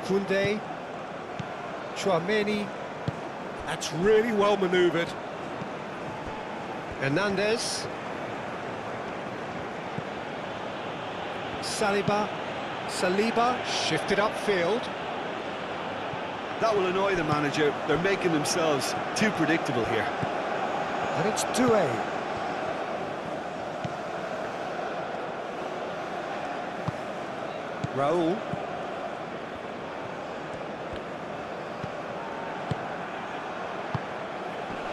Koundé. Tchouaméni. That's really well manoeuvred. Hernandez. Saliba shifted upfield. That will annoy the manager. They're making themselves too predictable here. And it's Doué. Raul.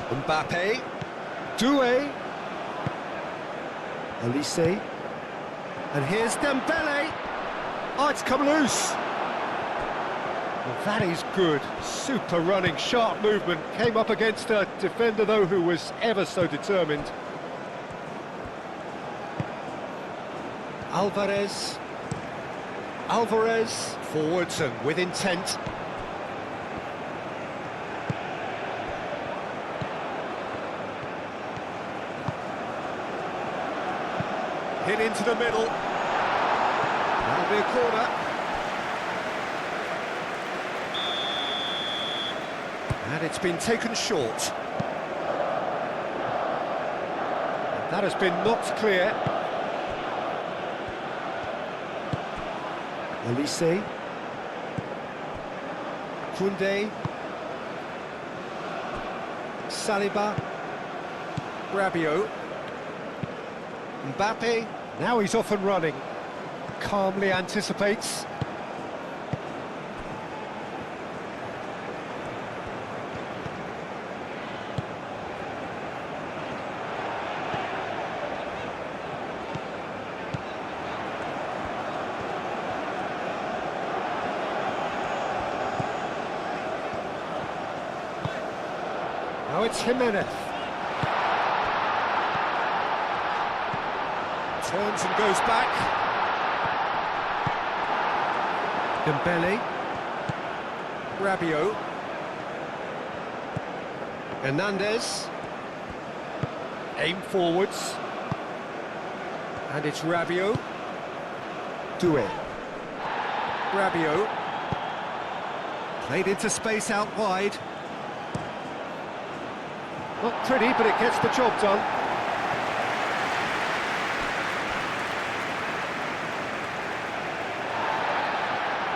Mbappe. Doué. Elise. And here's Dembele. Oh, it's come loose. Well, that is good. Super running, sharp movement. Came up against a defender, though, who was ever so determined. Alvarez. Forwards and with intent. Hit into the middle. That'll be a corner. And it's been taken short. And that has been knocked clear. Elise. Koundé. Saliba. Rabiot. Mbappe. Now he's off and running. Calmly anticipates. Now it's Jimenez. Turns and goes back. Dembele. Rabiot. Hernandez. Aim forwards. And it's Rabiot. Doué. Rabiot. Played into space out wide. Not pretty, but it gets the job done.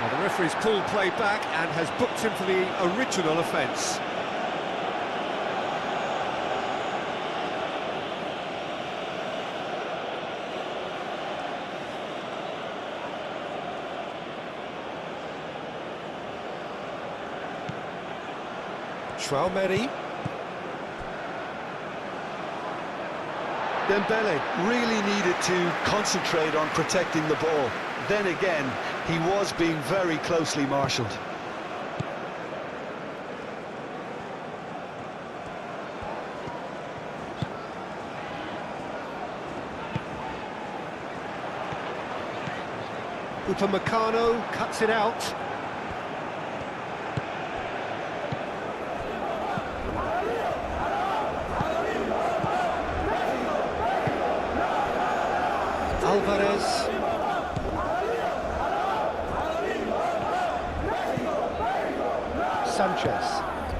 Well, the referee's pulled play back and has booked him for the original offence. Traoré. Dembele really needed to concentrate on protecting the ball. Then again, he was being very closely marshalled. Upamecano cuts it out. Alvarez.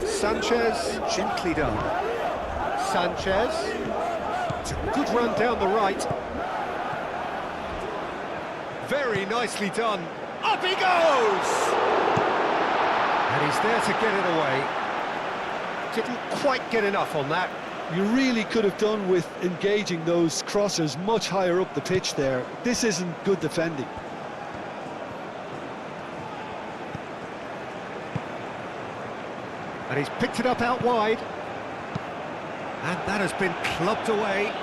Sanchez, gently done. Sanchez. It's a good run down the right. Very nicely done. Up he goes! And he's there to get it away. Didn't quite get enough on that. You really could have done with engaging those crossers much higher up the pitch there. This isn't good defending. And he's picked it up out wide. And that has been clubbed away.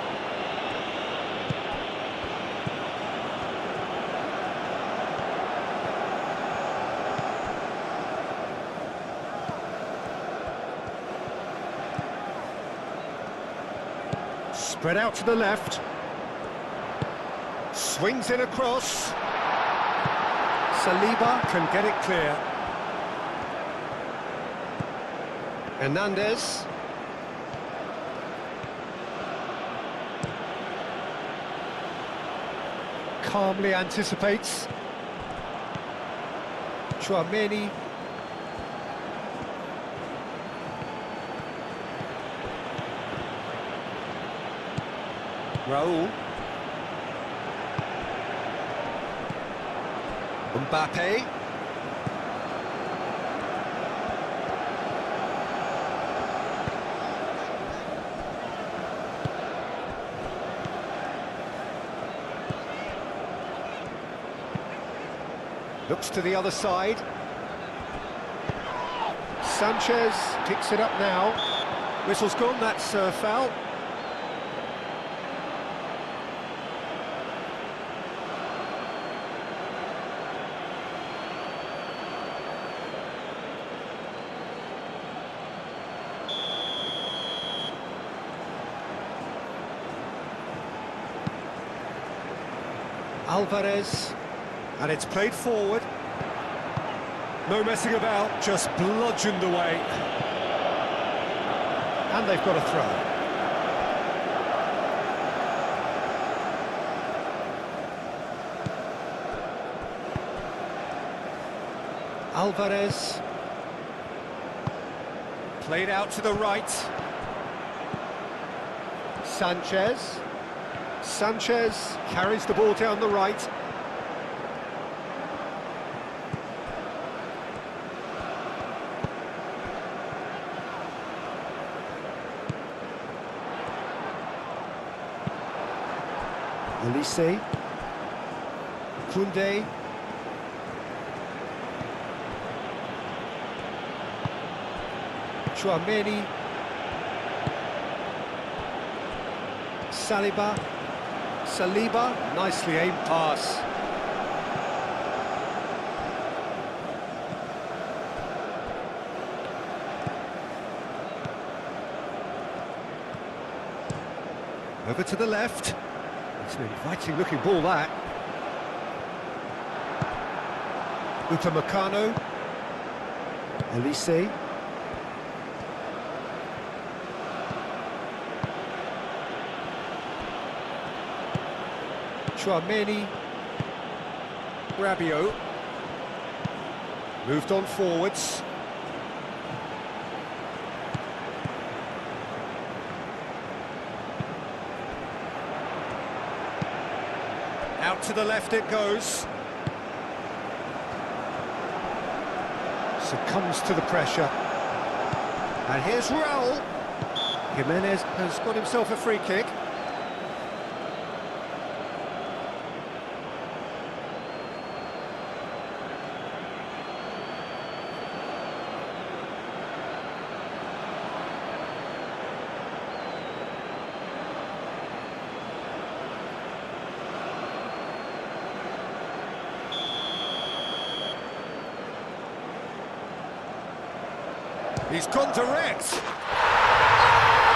Spread out to the left. Swings in across. Saliba can get it clear. Hernandez. Calmly anticipates. Traoré. Raul. Mbappe. Looks to the other side. Sanchez picks it up now. Whistle's gone, that's foul. Alvarez, and it's played forward. No messing about, just bludgeoned away. And they've got a throw. Alvarez. Played out to the right. Sanchez. Sanchez carries the ball down the right. Elise. Koundé. Chouameni. Saliba, nicely aimed pass. Over to the left. It's an inviting looking ball, that. Upamecano. Elise. Chouameni, Rabiot, moved on forwards. Out to the left it goes. Succumbs to the pressure. And here's Raul. Jimenez has got himself a free kick. He's gone direct. Oh,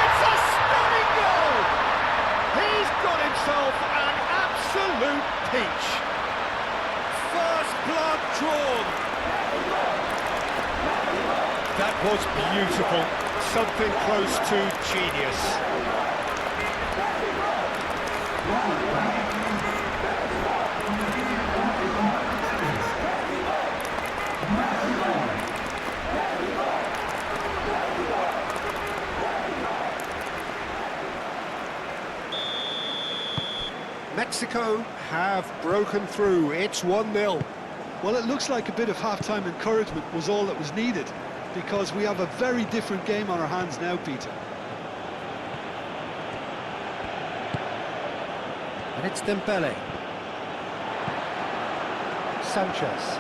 it's a stunning goal! He's got himself an absolute peach. First blood drawn. That was beautiful. Something close to genius. Mexico have broken through. It's 1-0. Well, it looks like a bit of half-time encouragement was all that was needed, because we have a very different game on our hands now, Peter. And it's Dembele. Sanchez.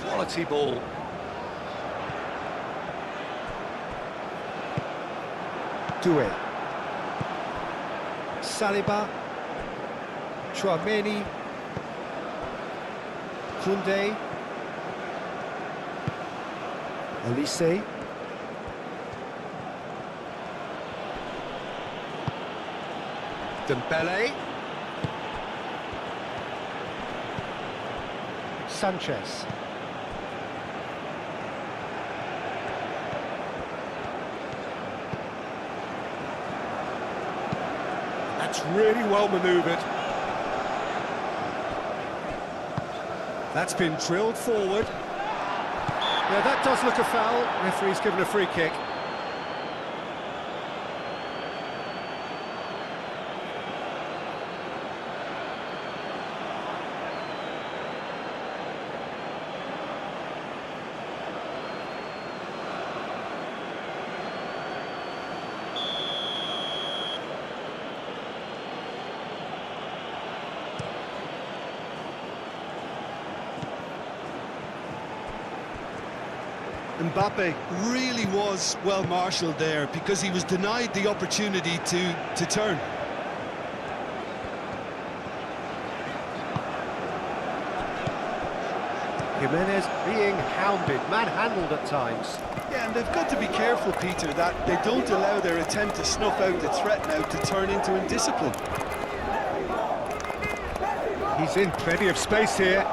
Quality ball. Doué. Saliba. Chouameni. Koundé. Elise. Dembele. Sanchez. That's really well manoeuvred. That's been drilled forward. Yeah, that does look a foul. Referee's given a free kick. Mbappe really was well marshalled there because he was denied the opportunity to turn. Jimenez being hounded, manhandled at times. Yeah, and they've got to be careful, Peter, that they don't allow their attempt to snuff out the threat now to turn into indiscipline. He's in plenty of space here.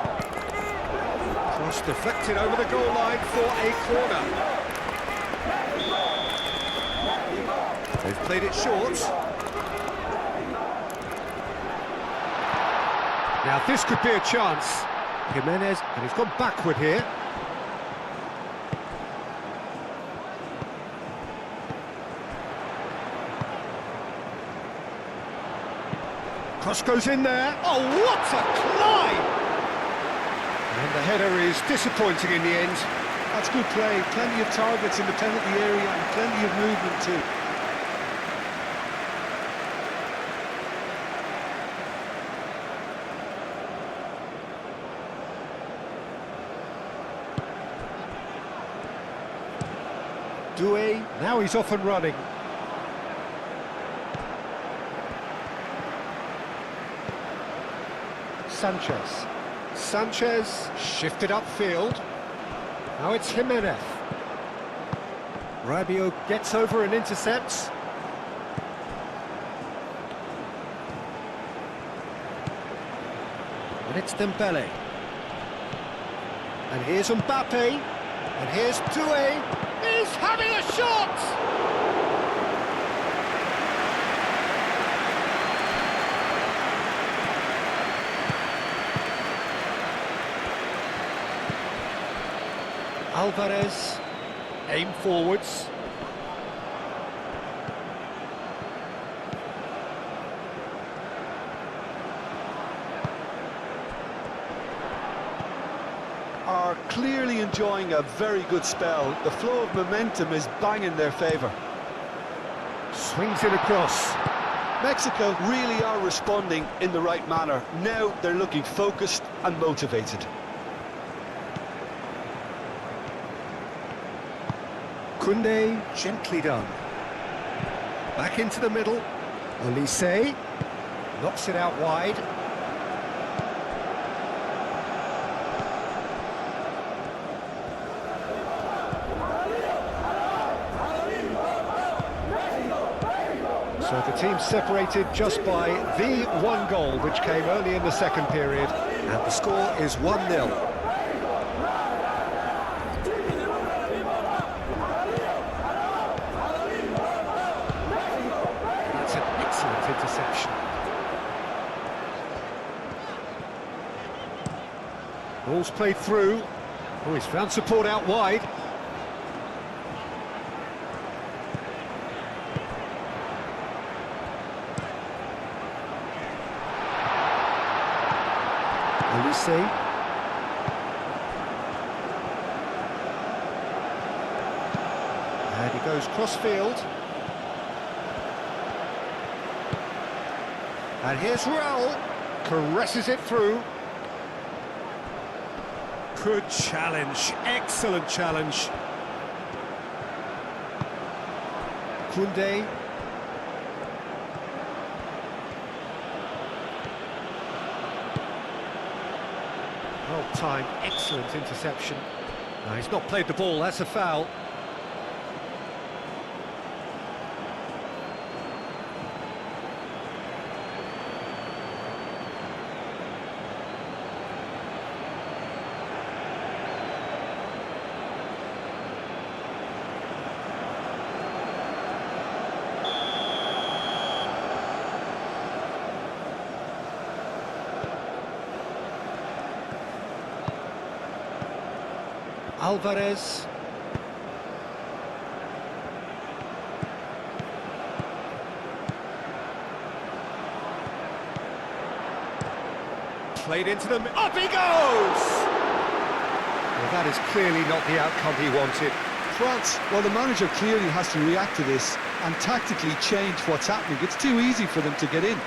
Cross deflected over the goal line for a corner. They've played it short. Now this could be a chance. Jimenez, and he's gone backward here. Cross goes in there. Oh, what a climb! And the header is disappointing in the end. That's good play. Plenty of targets in the penalty area and plenty of movement too. Doué, now he's off and running. Sanchez shifted upfield. Now it's Jimenez. Rabiot gets over and intercepts. And it's Dembele. And here's Mbappe. And here's Doué. He's having a shot! Alvarez, aim forwards. Are clearly enjoying a very good spell. The flow of momentum is bang in their favour. Swings it across. Mexico really are responding in the right manner. Now they're looking focused and motivated. Koundé, gently done. Back into the middle. Olise knocks it out wide. So the team separated just by the one goal, which came early in the second period, and the score is 1-0. Interception. Ball's played through. Oh, he's found support out wide. Olise. And he goes cross-field. And here's Raul, caresses it through. Good challenge, excellent challenge. Koundé. Well timed, excellent interception. No, he's not played the ball, that's a foul. Alvarez. Played into them. Up he goes! Well, that is clearly not the outcome he wanted. France, well, the manager clearly has to react to this and tactically change what's happening. It's too easy for them to get in.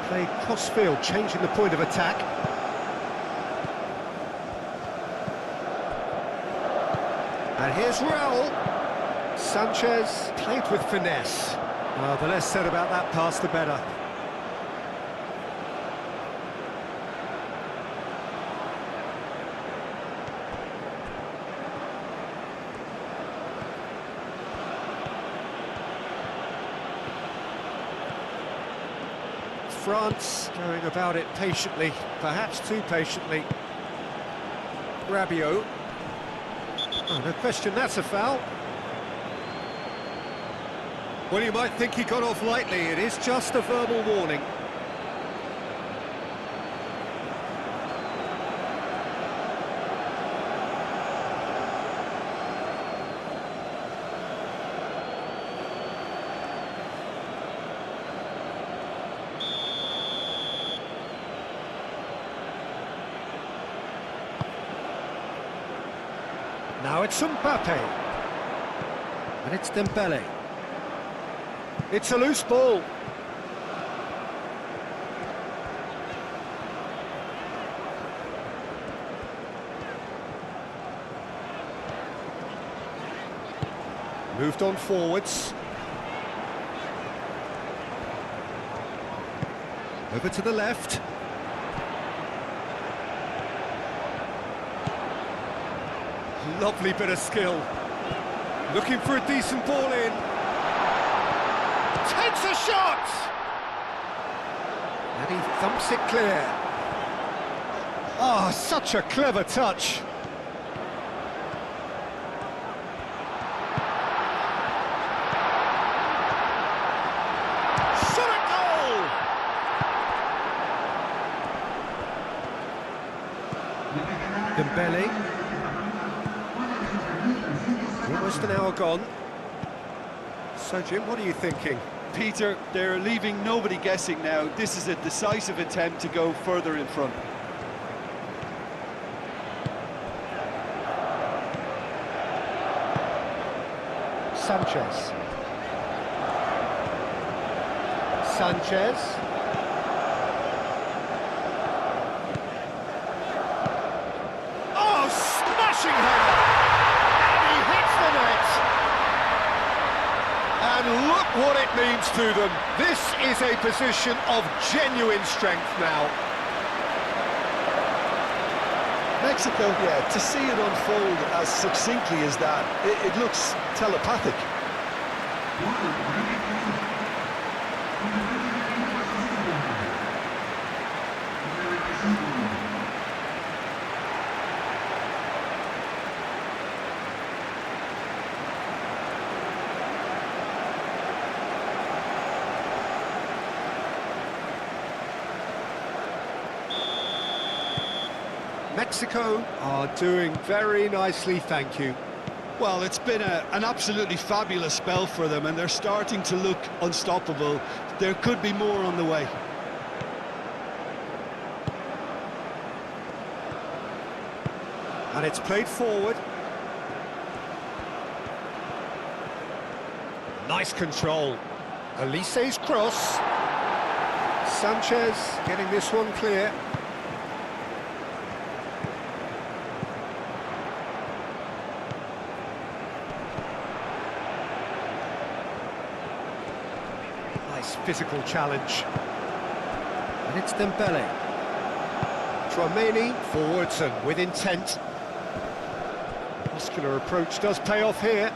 Played cross-field, changing the point of attack. And here's Raul. Sanchez played with finesse. The less said about that pass, the better. France going about it patiently, perhaps too patiently. Rabiot. Oh, no question, that's a foul. Well, you might think he got off lightly. It is just a verbal warning. Now it's Mbappe. And it's Dembele. It's a loose ball. Moved on forwards. Over to the left. Lovely bit of skill. Looking for a decent ball in. Takes a shot! And he thumps it clear. Oh, such a clever touch. Shot at goal! Dembele. Almost an hour gone. So, Jim, what are you thinking? Peter, they're leaving nobody guessing now. This is a decisive attempt to go further in front. Sanchez. Sanchez. Oh, smashing header! And look what it means to them. This is a position of genuine strength now. Mexico, yeah, to see it unfold as succinctly as that, it looks telepathic. Mexico are doing very nicely, thank you. Well, it's been an absolutely fabulous spell for them, and they're starting to look unstoppable. There could be more on the way. And it's played forward. Nice control. Elise's cross. Sanchez getting this one clear. Nice physical challenge. And it's Dembele. Tchouaméni forwards and with intent. Muscular approach does pay off here.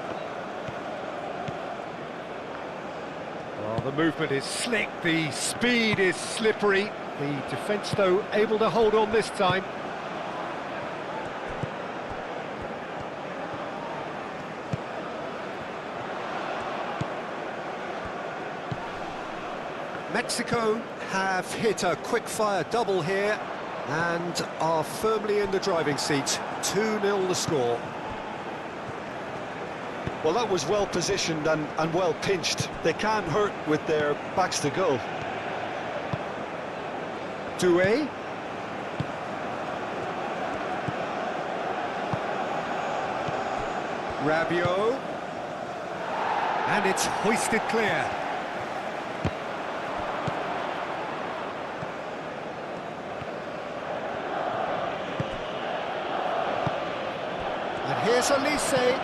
Well, the movement is slick, the speed is slippery. The defence, though, able to hold on this time. Mexico have hit a quick-fire double here and are firmly in the driving seat. 2-0 the score. Well, that was well positioned and well pinched. They can't hurt with their backs to goal. Doué. Rabiot. And it's hoisted clear. Here's Olise.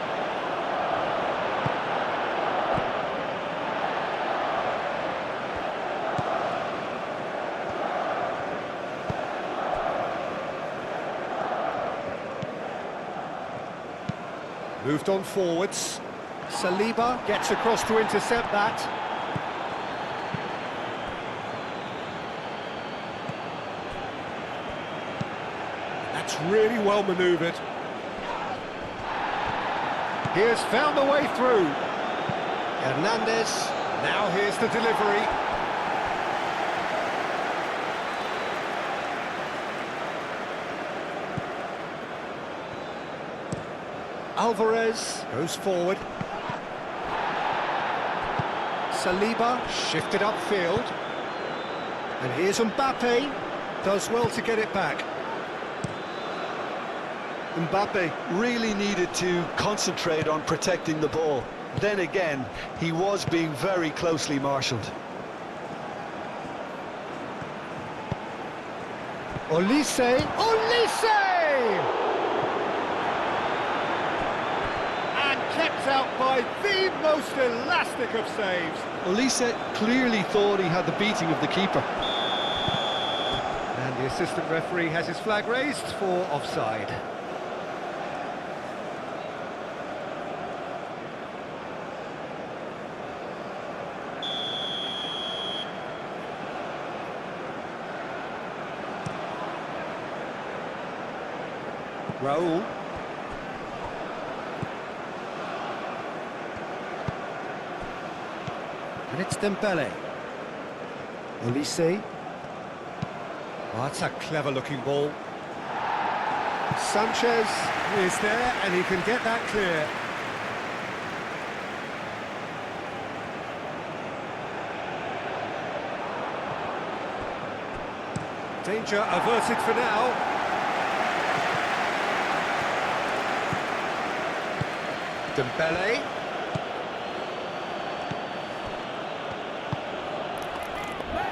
Moved on forwards. Saliba gets across to intercept that. That's really well manoeuvred. Here's found the way through. Hernandez. Now here's the delivery. Alvarez goes forward. Saliba shifted upfield. And here's Mbappe. Does well to get it back. Mbappe really needed to concentrate on protecting the ball. Then again, he was being very closely marshalled. Olise! Olise! And kept out by the most elastic of saves. Olise clearly thought he had the beating of the keeper. And the assistant referee has his flag raised for offside. Raul. And it's Dembele. Olise. Oh, that's a clever-looking ball. Sanchez is there, and he can get that clear. Danger averted for now. Dembele.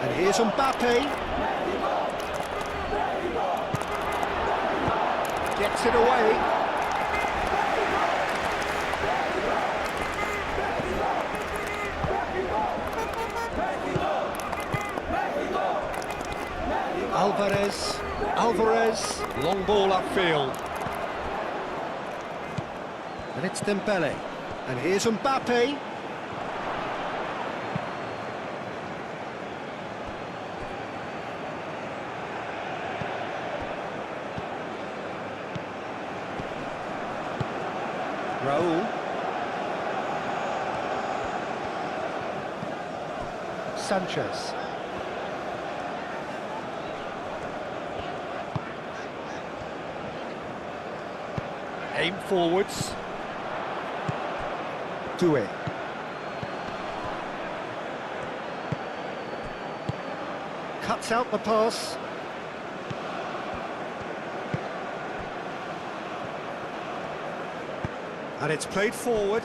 And here's Mbappe. Gets it away. Alvarez. Long ball upfield. And it's Dembele. And here's Mbappe. Raul. Sanchez. Aim forwards. Doué. Cuts out the pass. And it's played forward.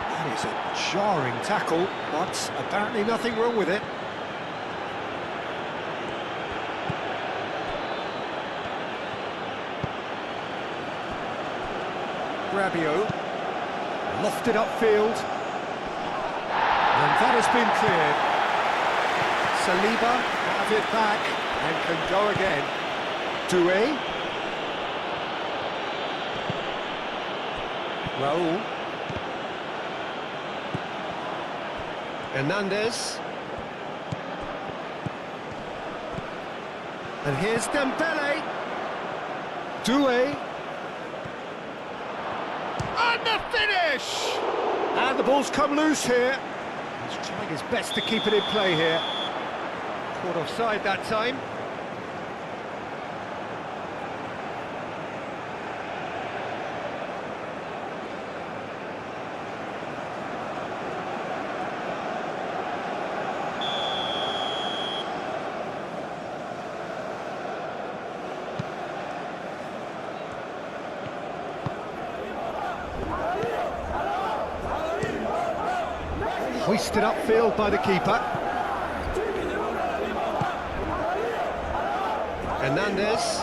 That is a jarring tackle, but apparently nothing wrong with it. Rabiot, lofted upfield, and that has been cleared. Saliba have it back and can go again. Doué, Raul, Hernandez, and here's Dembele, Doué. And the finish! And the ball's come loose here. He's trying his best to keep it in play here. Caught offside that time. Hoisted upfield by the keeper. Hernandez.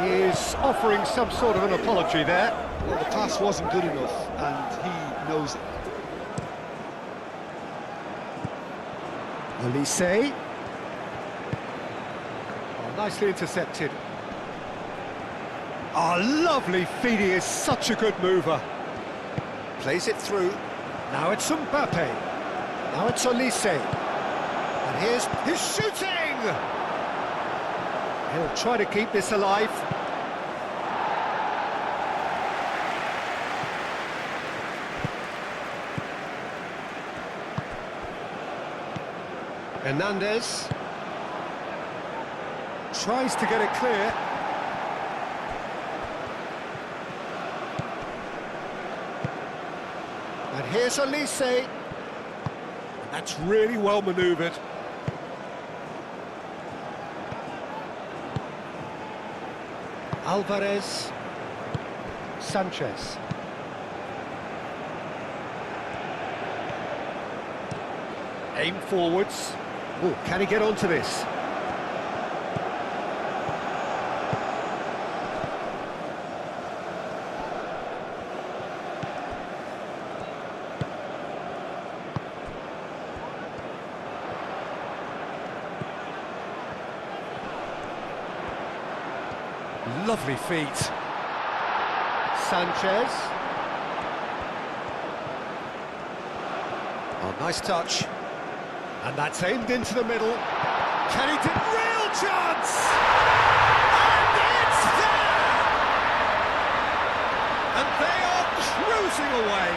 He is offering some sort of an apology there. Well, the pass wasn't good enough, and he knows it. Olise. Oh, nicely intercepted. Oh, lovely feed, he is such a good mover. Plays it through. Now it's Mbappe. Now it's Olise. And here's his shooting! He'll try to keep this alive. Hernandez tries to get it clear. And here's Olise. That's really well manoeuvred. Alvarez. Sanchez. Aim forwards. Oh, can he get onto this? Lovely feet. Sanchez. Oh, nice touch. And that's aimed into the middle. Can he do... Real chance! And it's there! And they are cruising away.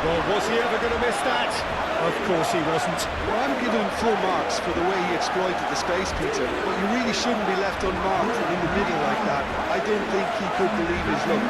Well, was he ever going to miss that? Of course he wasn't. Well, I'm giving him full marks for the way he exploited the space, Peter. But you really shouldn't be left unmarked in the middle like that. I don't think he could believe his luck.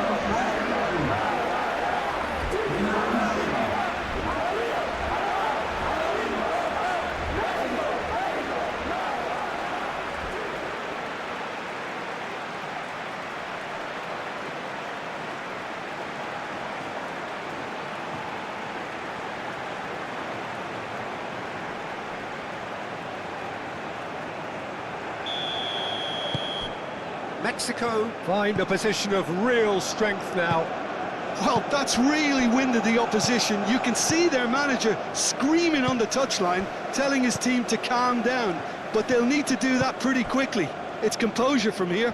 Mexico find a position of real strength now. Well, that's really winded the opposition. You can see their manager screaming on the touchline, telling his team to calm down. But they'll need to do that pretty quickly. It's composure from here.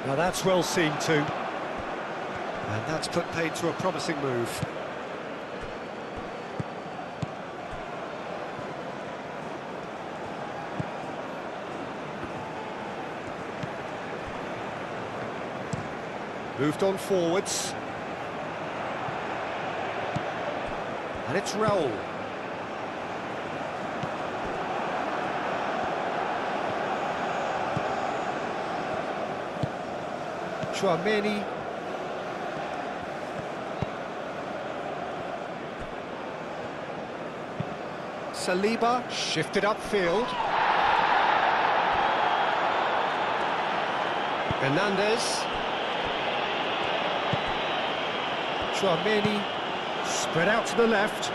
Now that's well seen too. And that's put paid to a promising move. Moved on forwards. And it's Raul. Chouameni. Saliba shifted upfield. Hernandez. Chouameni spread out to the left.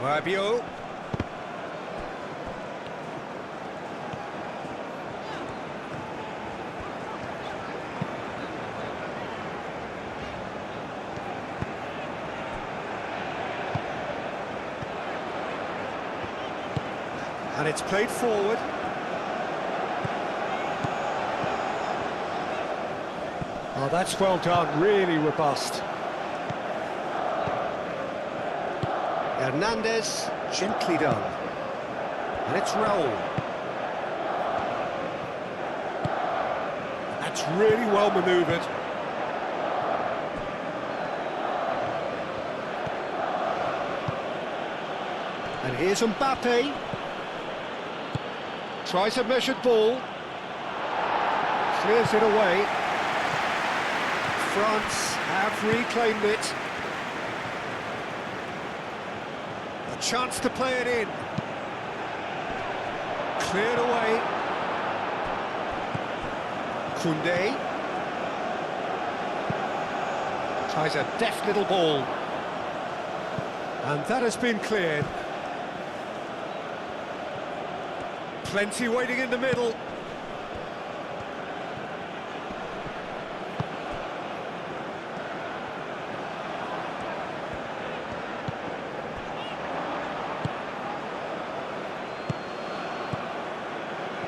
Rabiot. And it's played forward. Oh, that's well done, really robust. Hernandez, gently done. And it's Raul. That's really well manoeuvred. And here's Mbappe. Tries a measured ball. Clears it away. France have reclaimed it. Chance to play it in. Cleared away. Koundé. Tries a deft little ball. And that has been cleared. Plenty waiting in the middle.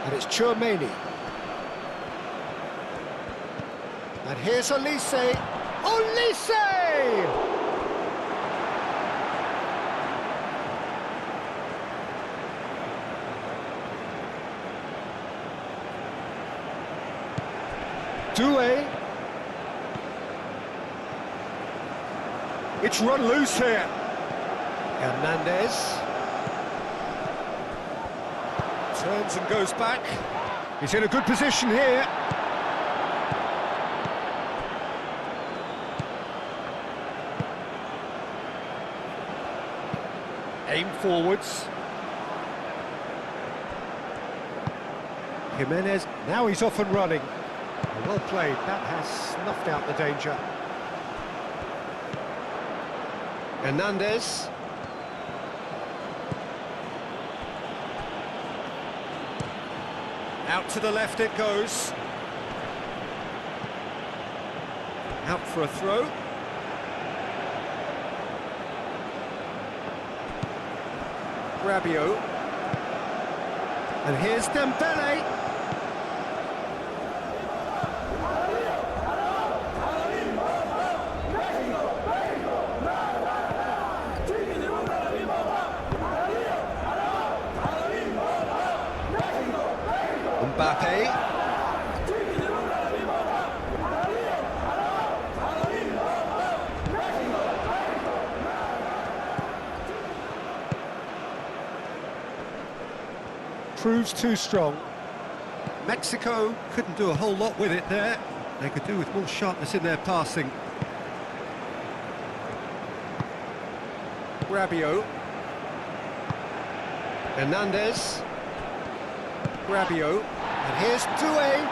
And it's Chouameni. And here's Olise. Olise! Doué. It's run loose here. Hernandez. Turns and goes back. He's in a good position here. Aim forwards. Jimenez, now he's off and running. Well played, that has snuffed out the danger. Hernandez. Out to the left it goes. Out for a throw. Rabiot. And here's Dembele. Mbappe. Proves too strong. Mexico couldn't do a whole lot with it there. They could do with more sharpness in their passing. Rabiot. Hernandez. Rabiot. And here's Doué.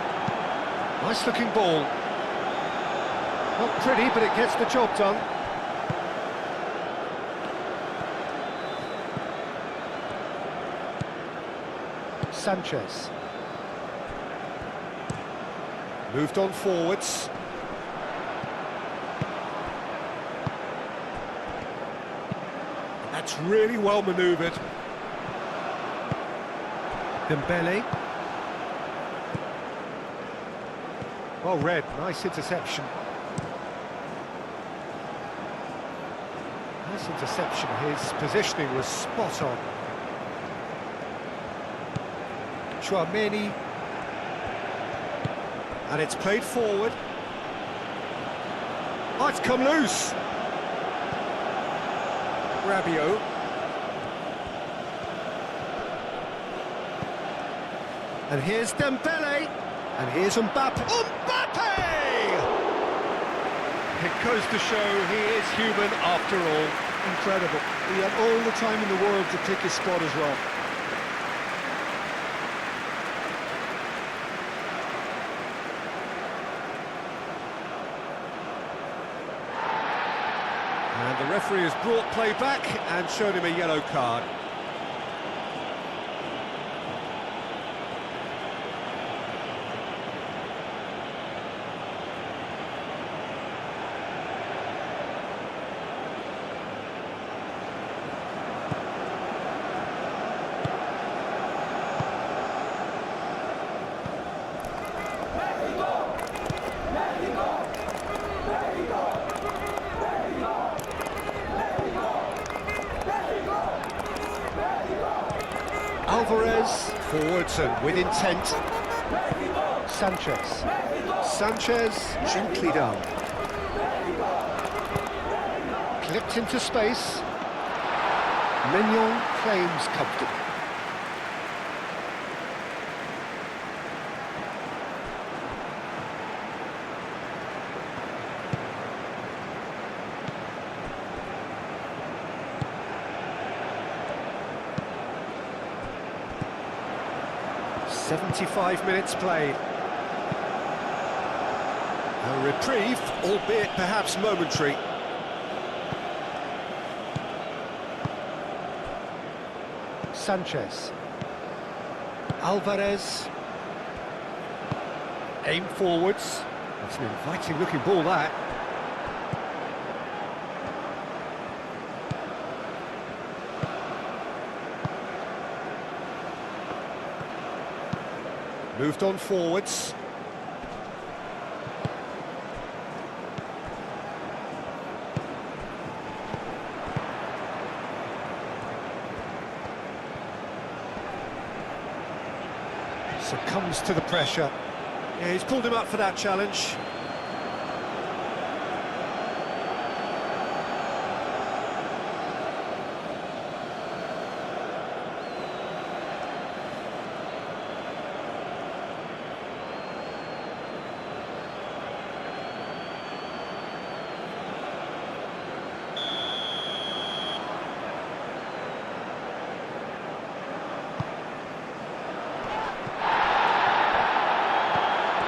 Nice looking ball. Not pretty, but it gets the job done. Sanchez. Moved on forwards. That's really well manoeuvred. Dembele. Well read, nice interception. Nice interception, his positioning was spot on. Chouameni. And it's played forward. Oh, it's come loose. Rabiot. And here's Dembele. And here's Mbappe. Mbappe! It goes to show he is human after all. Incredible. He had all the time in the world to pick his spot as well. And the referee has brought play back and shown him a yellow card. Alvarez, forwards and with intent. Sanchez. Sanchez, gently done. Clipped into space. Mignon claims comfortably. 75 minutes played. A reprieve, albeit perhaps momentary. Sanchez. Alvarez. Aim forwards. That's an inviting looking ball, that. Moved on forwards. Succumbs to the pressure. Yeah, he's pulled him up for that challenge.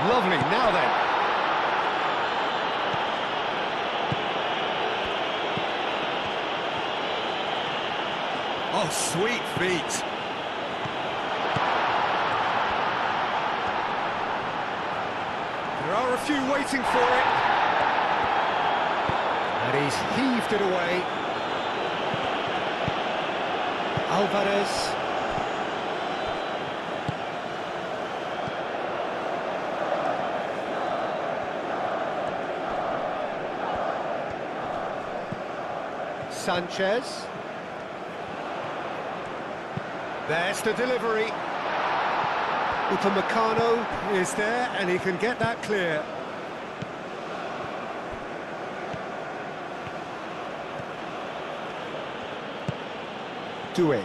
Lovely, now then. Oh, sweet feet. There are a few waiting for it. And he's heaved it away. Alvarez. Sanchez. There's the delivery. Upamecano is there, and he can get that clear. Doué.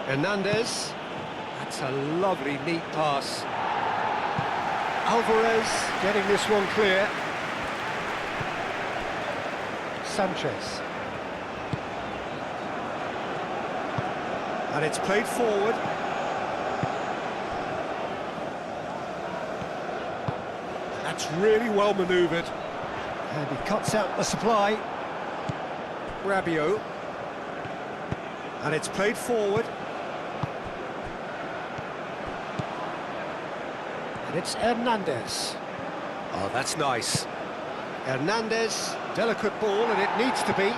Hernandez. That's a lovely, neat pass. Alvarez getting this one clear. Sanchez. And it's played forward. That's really well manoeuvred. And he cuts out the supply. Rabiot. And it's played forward. And it's Hernandez. Oh, that's nice. Hernandez, delicate ball, and it needs to be.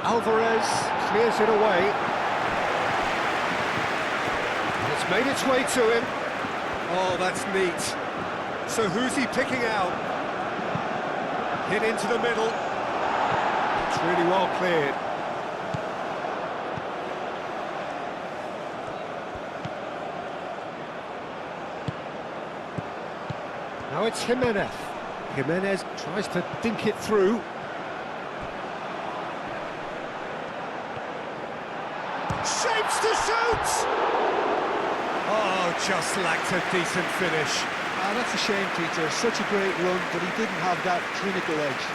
Alvarez clears it away. And it's made its way to him. Oh, that's neat. So who's he picking out? Hit into the middle. It's really well cleared. Now it's Jimenez. Jimenez tries to dink it through. Shapes to shoot! Oh, just lacked a decent finish. Ah, that's a shame, Peter. Such a great run, but he didn't have that clinical edge.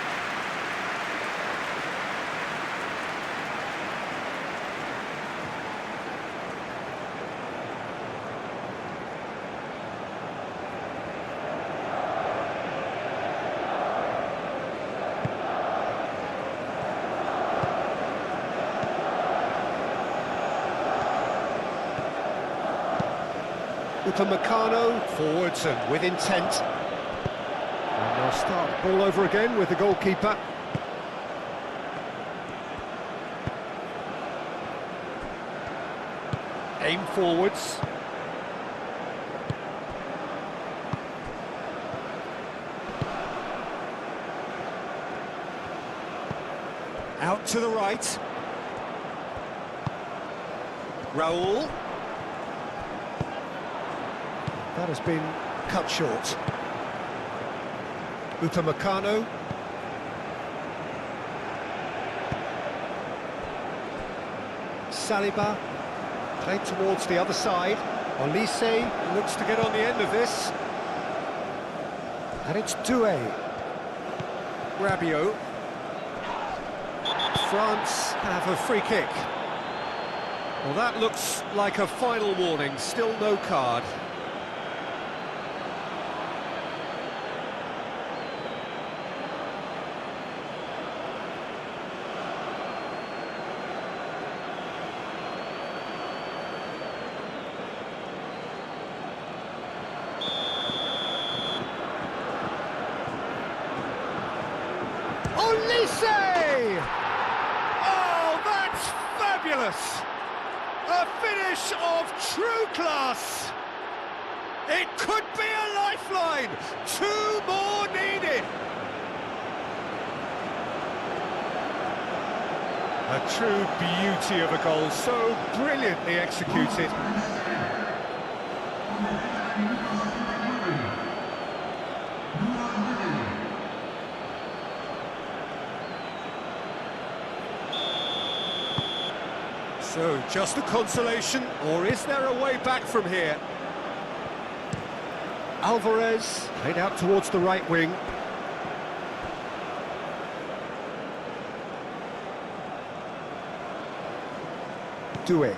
Upamecano forwards and with intent. And they'll start all over again with the goalkeeper. Aim forwards. Out to the right. Raul. That has been cut short. Upamecano. Saliba. Played towards the other side. Olise looks to get on the end of this. And it's Doué. Rabiot. France have a free kick. Well, that looks like a final warning, still no card. Olise! Oh, that's fabulous! A finish of true class! It could be a lifeline! 2 more needed! A true beauty of a goal, so brilliantly executed. So, just a consolation, or is there a way back from here? Alvarez, played out towards the right wing. Doué.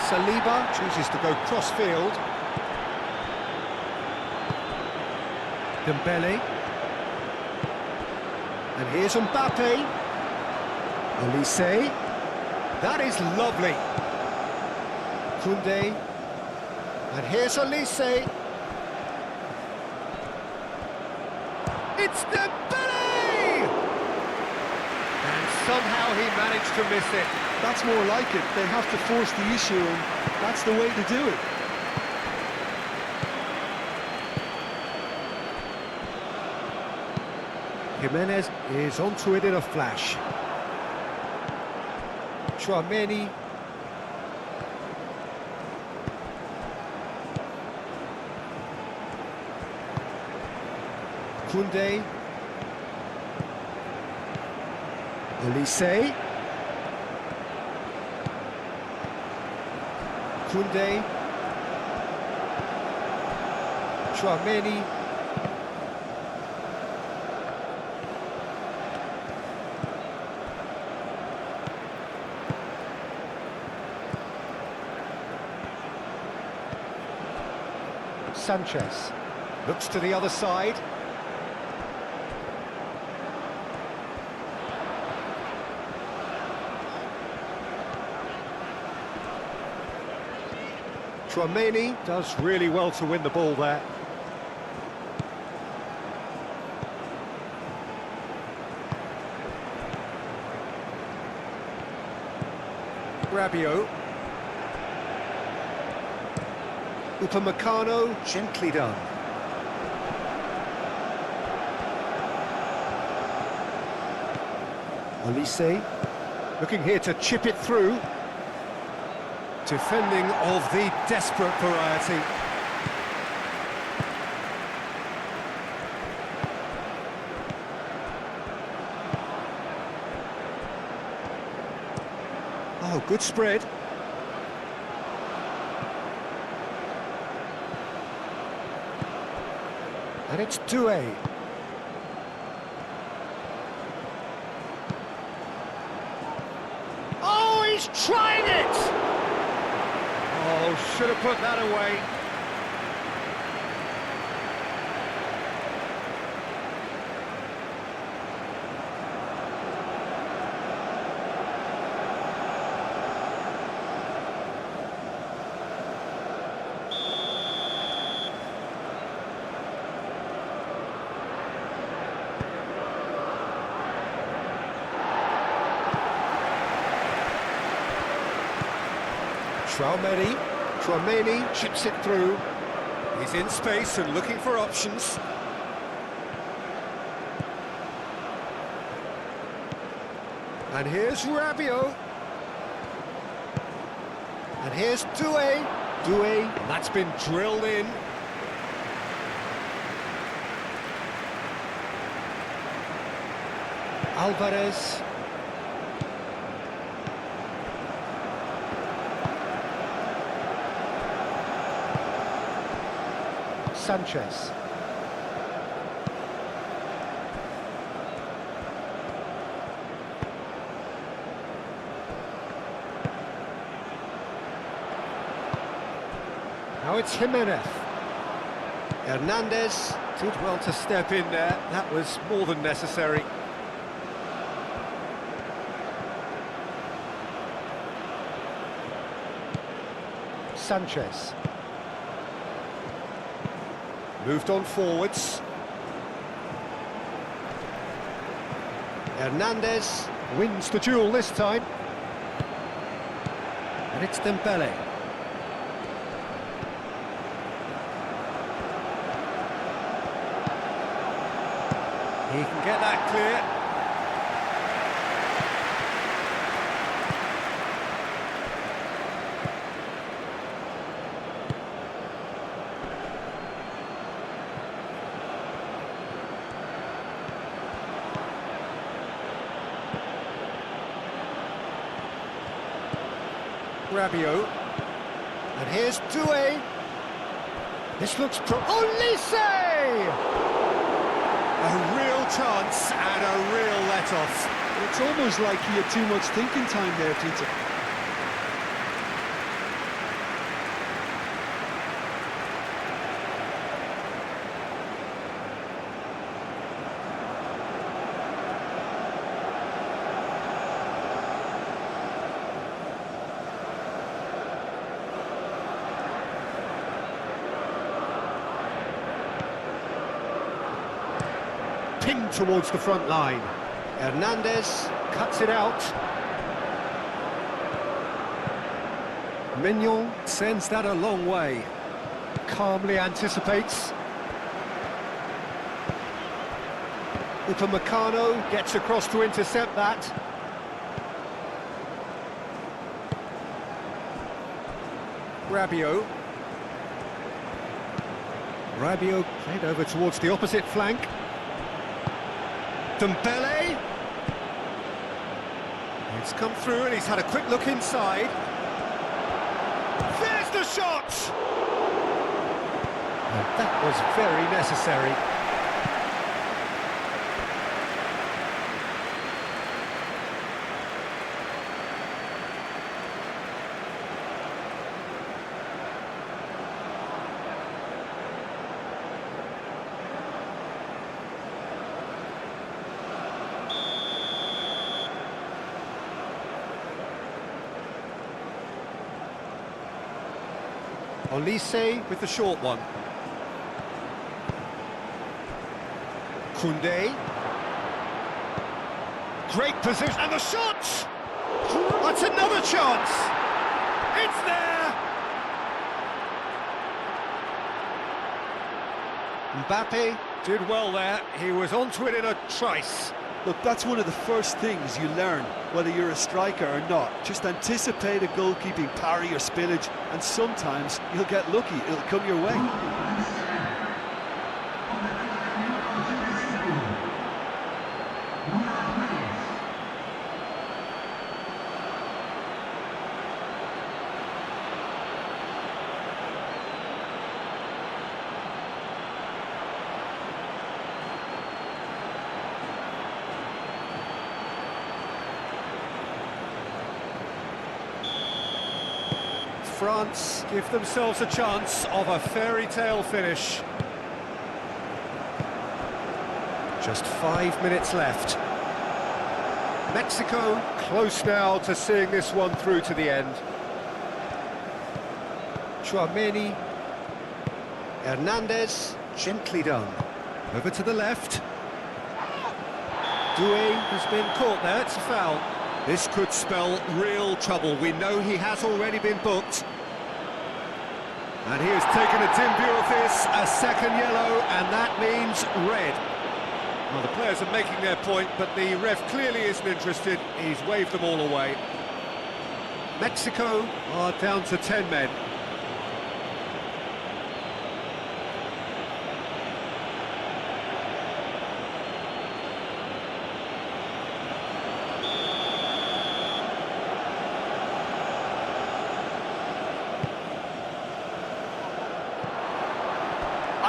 Saliba chooses to go cross-field. Dembele. And here's Mbappe. Olise. That is lovely. Koundé. And here's Olise. It's Dembele! And somehow he managed to miss it. That's more like it. They have to force the issue, and that's the way to do it. Jimenez is onto it in a flash. Chouameni. Koundé. Olise. Koundé. Chouameni. Sanchez looks to the other side. Chouameni does really well to win the ball there. Rabiot. Upamecano, gently done. Olise, looking here to chip it through. Defending of the desperate variety. Oh, good spread. And it's Doué. Oh, he's trying it! Oh, should have put that away. Chouameni chips it through. He's in space and looking for options. And here's Rabiot. And here's Doué. That's been drilled in. Sanchez. Now it's Jimenez. Hernandez did well to step in there. That was more than necessary. Sanchez. Moved on forwards. Hernandez wins the duel this time. And it's Dembele. He can get that clear. Rabiot. And here's Doué. This looks Olise! A real chance and a real let-off. It's almost like he had too much thinking time there, Peter. Pinged towards the front line. Hernandez cuts it out. Mignon sends that a long way. Calmly anticipates. Upamecano gets across to intercept that. Rabiot. Rabiot played over towards the opposite flank. Dembele. It's come through and he's had a quick look inside. There's the shot! And that was very necessary. Olise with the short one. Koundé. Great position, and the shot! That's another chance! It's there! Mbappe did well there. He was onto it in a trice. Look, that's one of the first things you learn, whether you're a striker or not. Just anticipate a goalkeeping parry or spillage, and sometimes you'll get lucky, it'll come your way. France give themselves a chance of a fairy tale finish. Just 5 minutes left. Mexico close now to seeing this one through to the end. Chouameni. Hernandez, gently done. Over to the left. Doué has been caught there, it's a foul. This could spell real trouble. We know he has already been booked. And he has taken a dim view of this, a second yellow, and that means red. Well, the players are making their point, but the ref clearly isn't interested. He's waved them all away. Mexico are down to 10 men.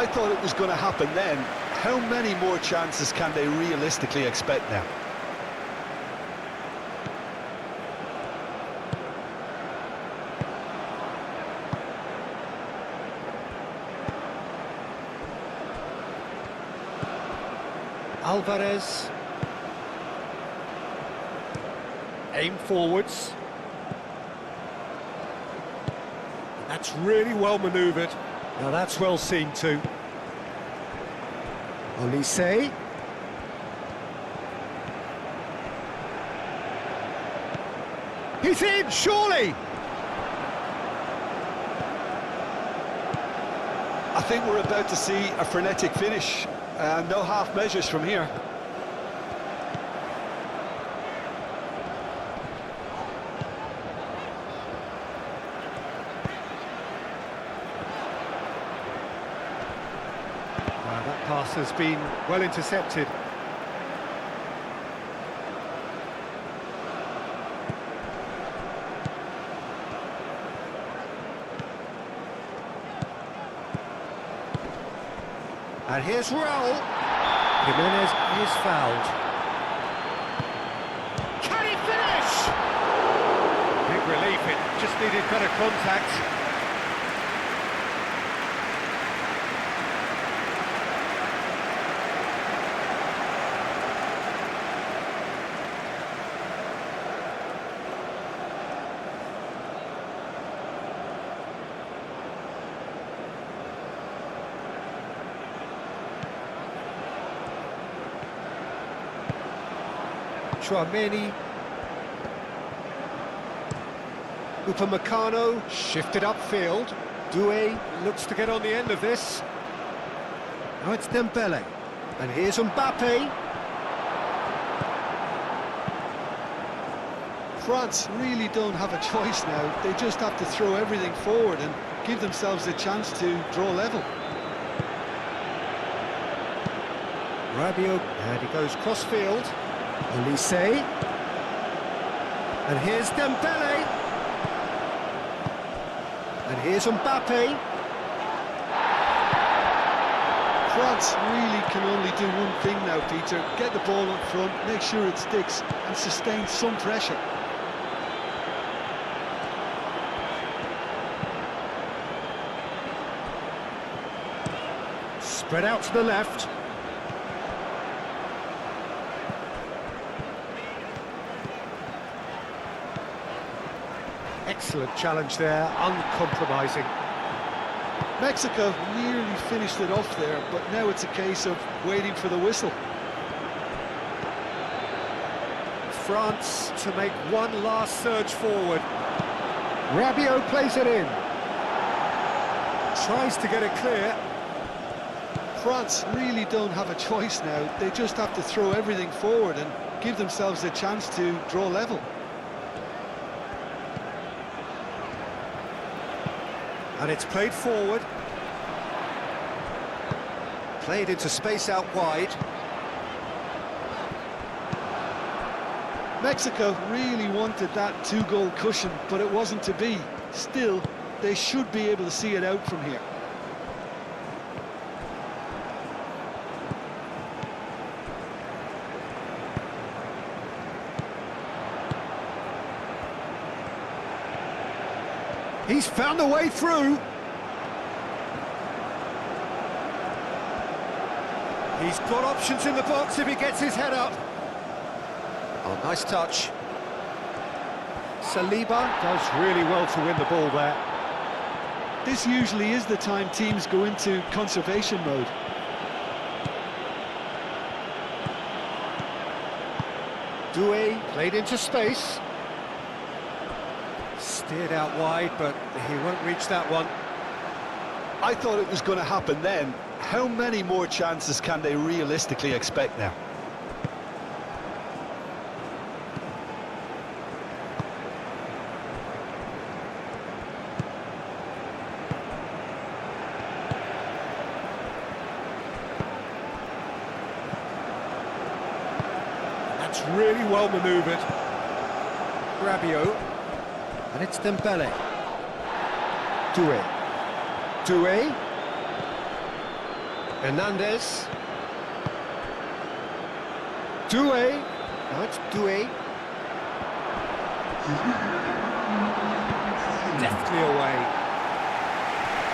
I thought it was going to happen then. How many more chances can they realistically expect now? Alvarez. Aim forwards. That's really well manoeuvred. Now that's well seen too. Olise. He's in, surely! I think we're about to see a frenetic finish. No half measures from here. That pass has been well intercepted. And here's Raul. Jimenez is fouled. Can he finish? Big relief, it just needed better contact. Chouameni. Upamecano shifted upfield. Doué looks to get on the end of this. Now it's Dembele. And here's Mbappe. France really don't have a choice now. They just have to throw everything forward and give themselves a chance to draw level. Rabiot, and he goes cross-field. Olise. And here's Dembele. And here's Mbappe. France really can only do one thing now, Peter. Get the ball up front, make sure it sticks, and sustain some pressure. Spread out to the left. Excellent challenge there, uncompromising. Mexico nearly finished it off there, but now it's a case of waiting for the whistle. France to make one last surge forward. Rabiot plays it in. Tries to get it clear. France really don't have a choice now. They just have to throw everything forward and give themselves a chance to draw level. And it's played forward. Played into space out wide. Mexico really wanted that two-goal cushion, but it wasn't to be. Still, they should be able to see it out from here. He's found a way through. He's got options in the box if he gets his head up. Oh, nice touch. Saliba does really well to win the ball there. This usually is the time teams go into conservation mode. Doué played into space. Steered out wide, but he won't reach that one. I thought it was going to happen then. How many more chances can they realistically expect now? That's really well manoeuvred. Rabiot. And it's Dembele. Doué. Hernandez. Doué. No, it's Doué. Deftly away.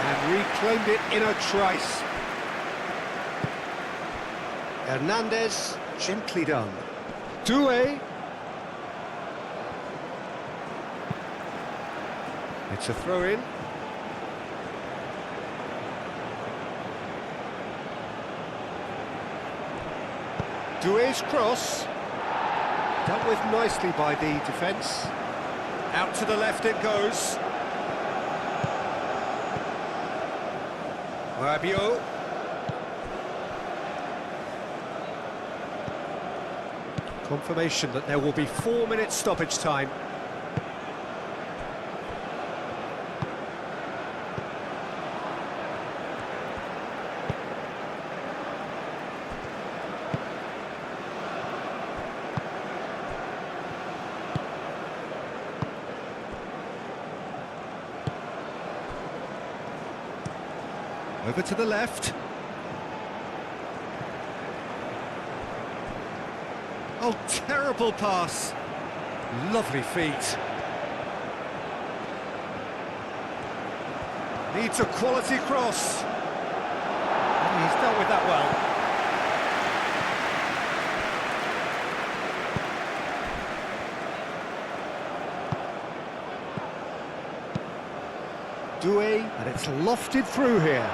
And reclaimed it in a trice. Hernandez, gently done. Doué. It's a throw-in. Doué's cross. Dealt with nicely by the defence. Out to the left it goes. Rabiot. Confirmation that there will be 4 minutes stoppage time. Over to the left. Oh, terrible pass. Lovely feet. Needs a quality cross. Oh, he's dealt with that well. Doué, and it's lofted through here.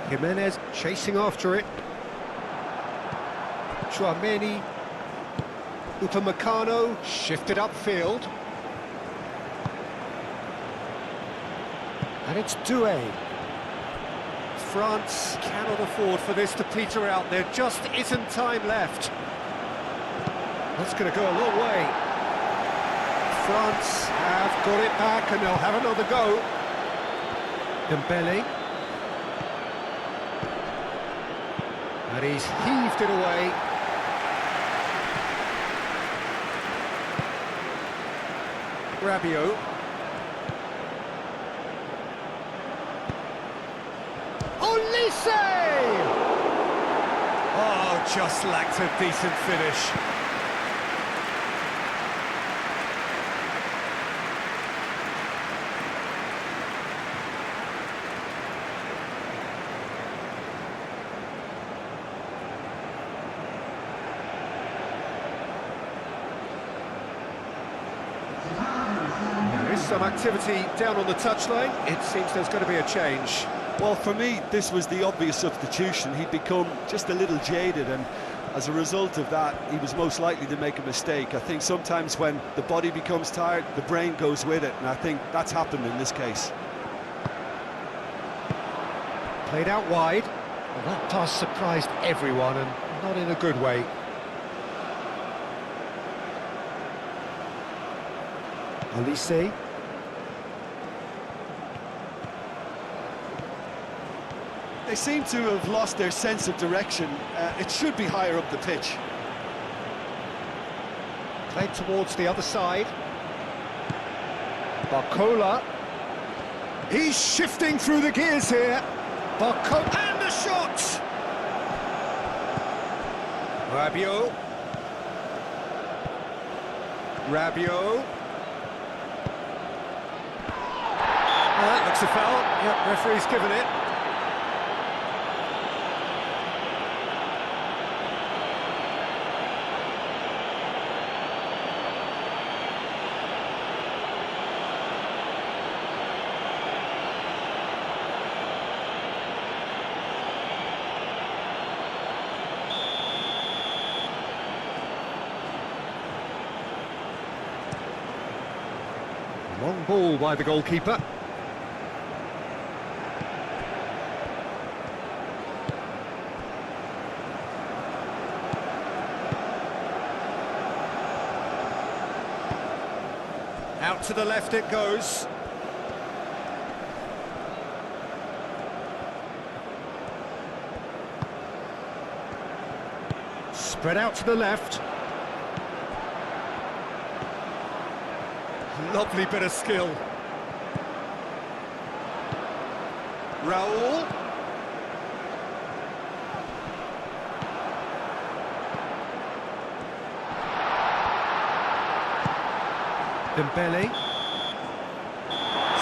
Jimenez chasing after it. Chouameni. Upamecano shifted upfield. And it's Doué. France cannot afford for this to peter out. There just isn't time left. That's going to go a long way. France have got it back and they'll have another go. Dembele. And he's heaved it away. Rabiot. Olise! Oh, just lacked a decent finish. Some activity down on the touchline. It seems there's going to be a change. Well, for me, this was the obvious substitution. He'd become just a little jaded, and as a result of that, he was most likely to make a mistake. I think sometimes when the body becomes tired, the brain goes with it, and I think that's happened in this case. Played out wide. Well, that pass surprised everyone, and not in a good way. Olise. They seem to have lost their sense of direction. It should be higher up the pitch. Played towards the other side. Barcola. He's shifting through the gears here. Barcola. And the shot! Rabiot. Rabiot. That looks a foul. Yep, referee's given it. Long ball by the goalkeeper. Out to the left it goes. Spread out to the left. Lovely bit of skill. Raul. Dembele.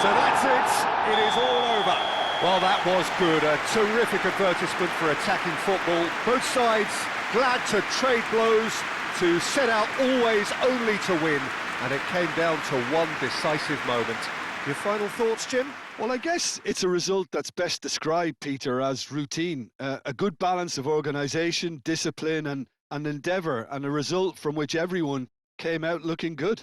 So that's it. It is all over. Well, that was good. A terrific advertisement for attacking football. Both sides glad to trade blows, to set out always only to win. And it came down to one decisive moment. Your final thoughts, Jim? Well, I guess it's a result that's best described, Peter, as routine. A good balance of organisation, discipline and endeavour, and a result from which everyone came out looking good.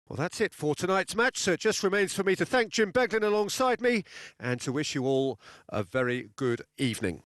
Well, that's it for tonight's match, so it just remains for me to thank Jim Beglin alongside me and to wish you all a very good evening.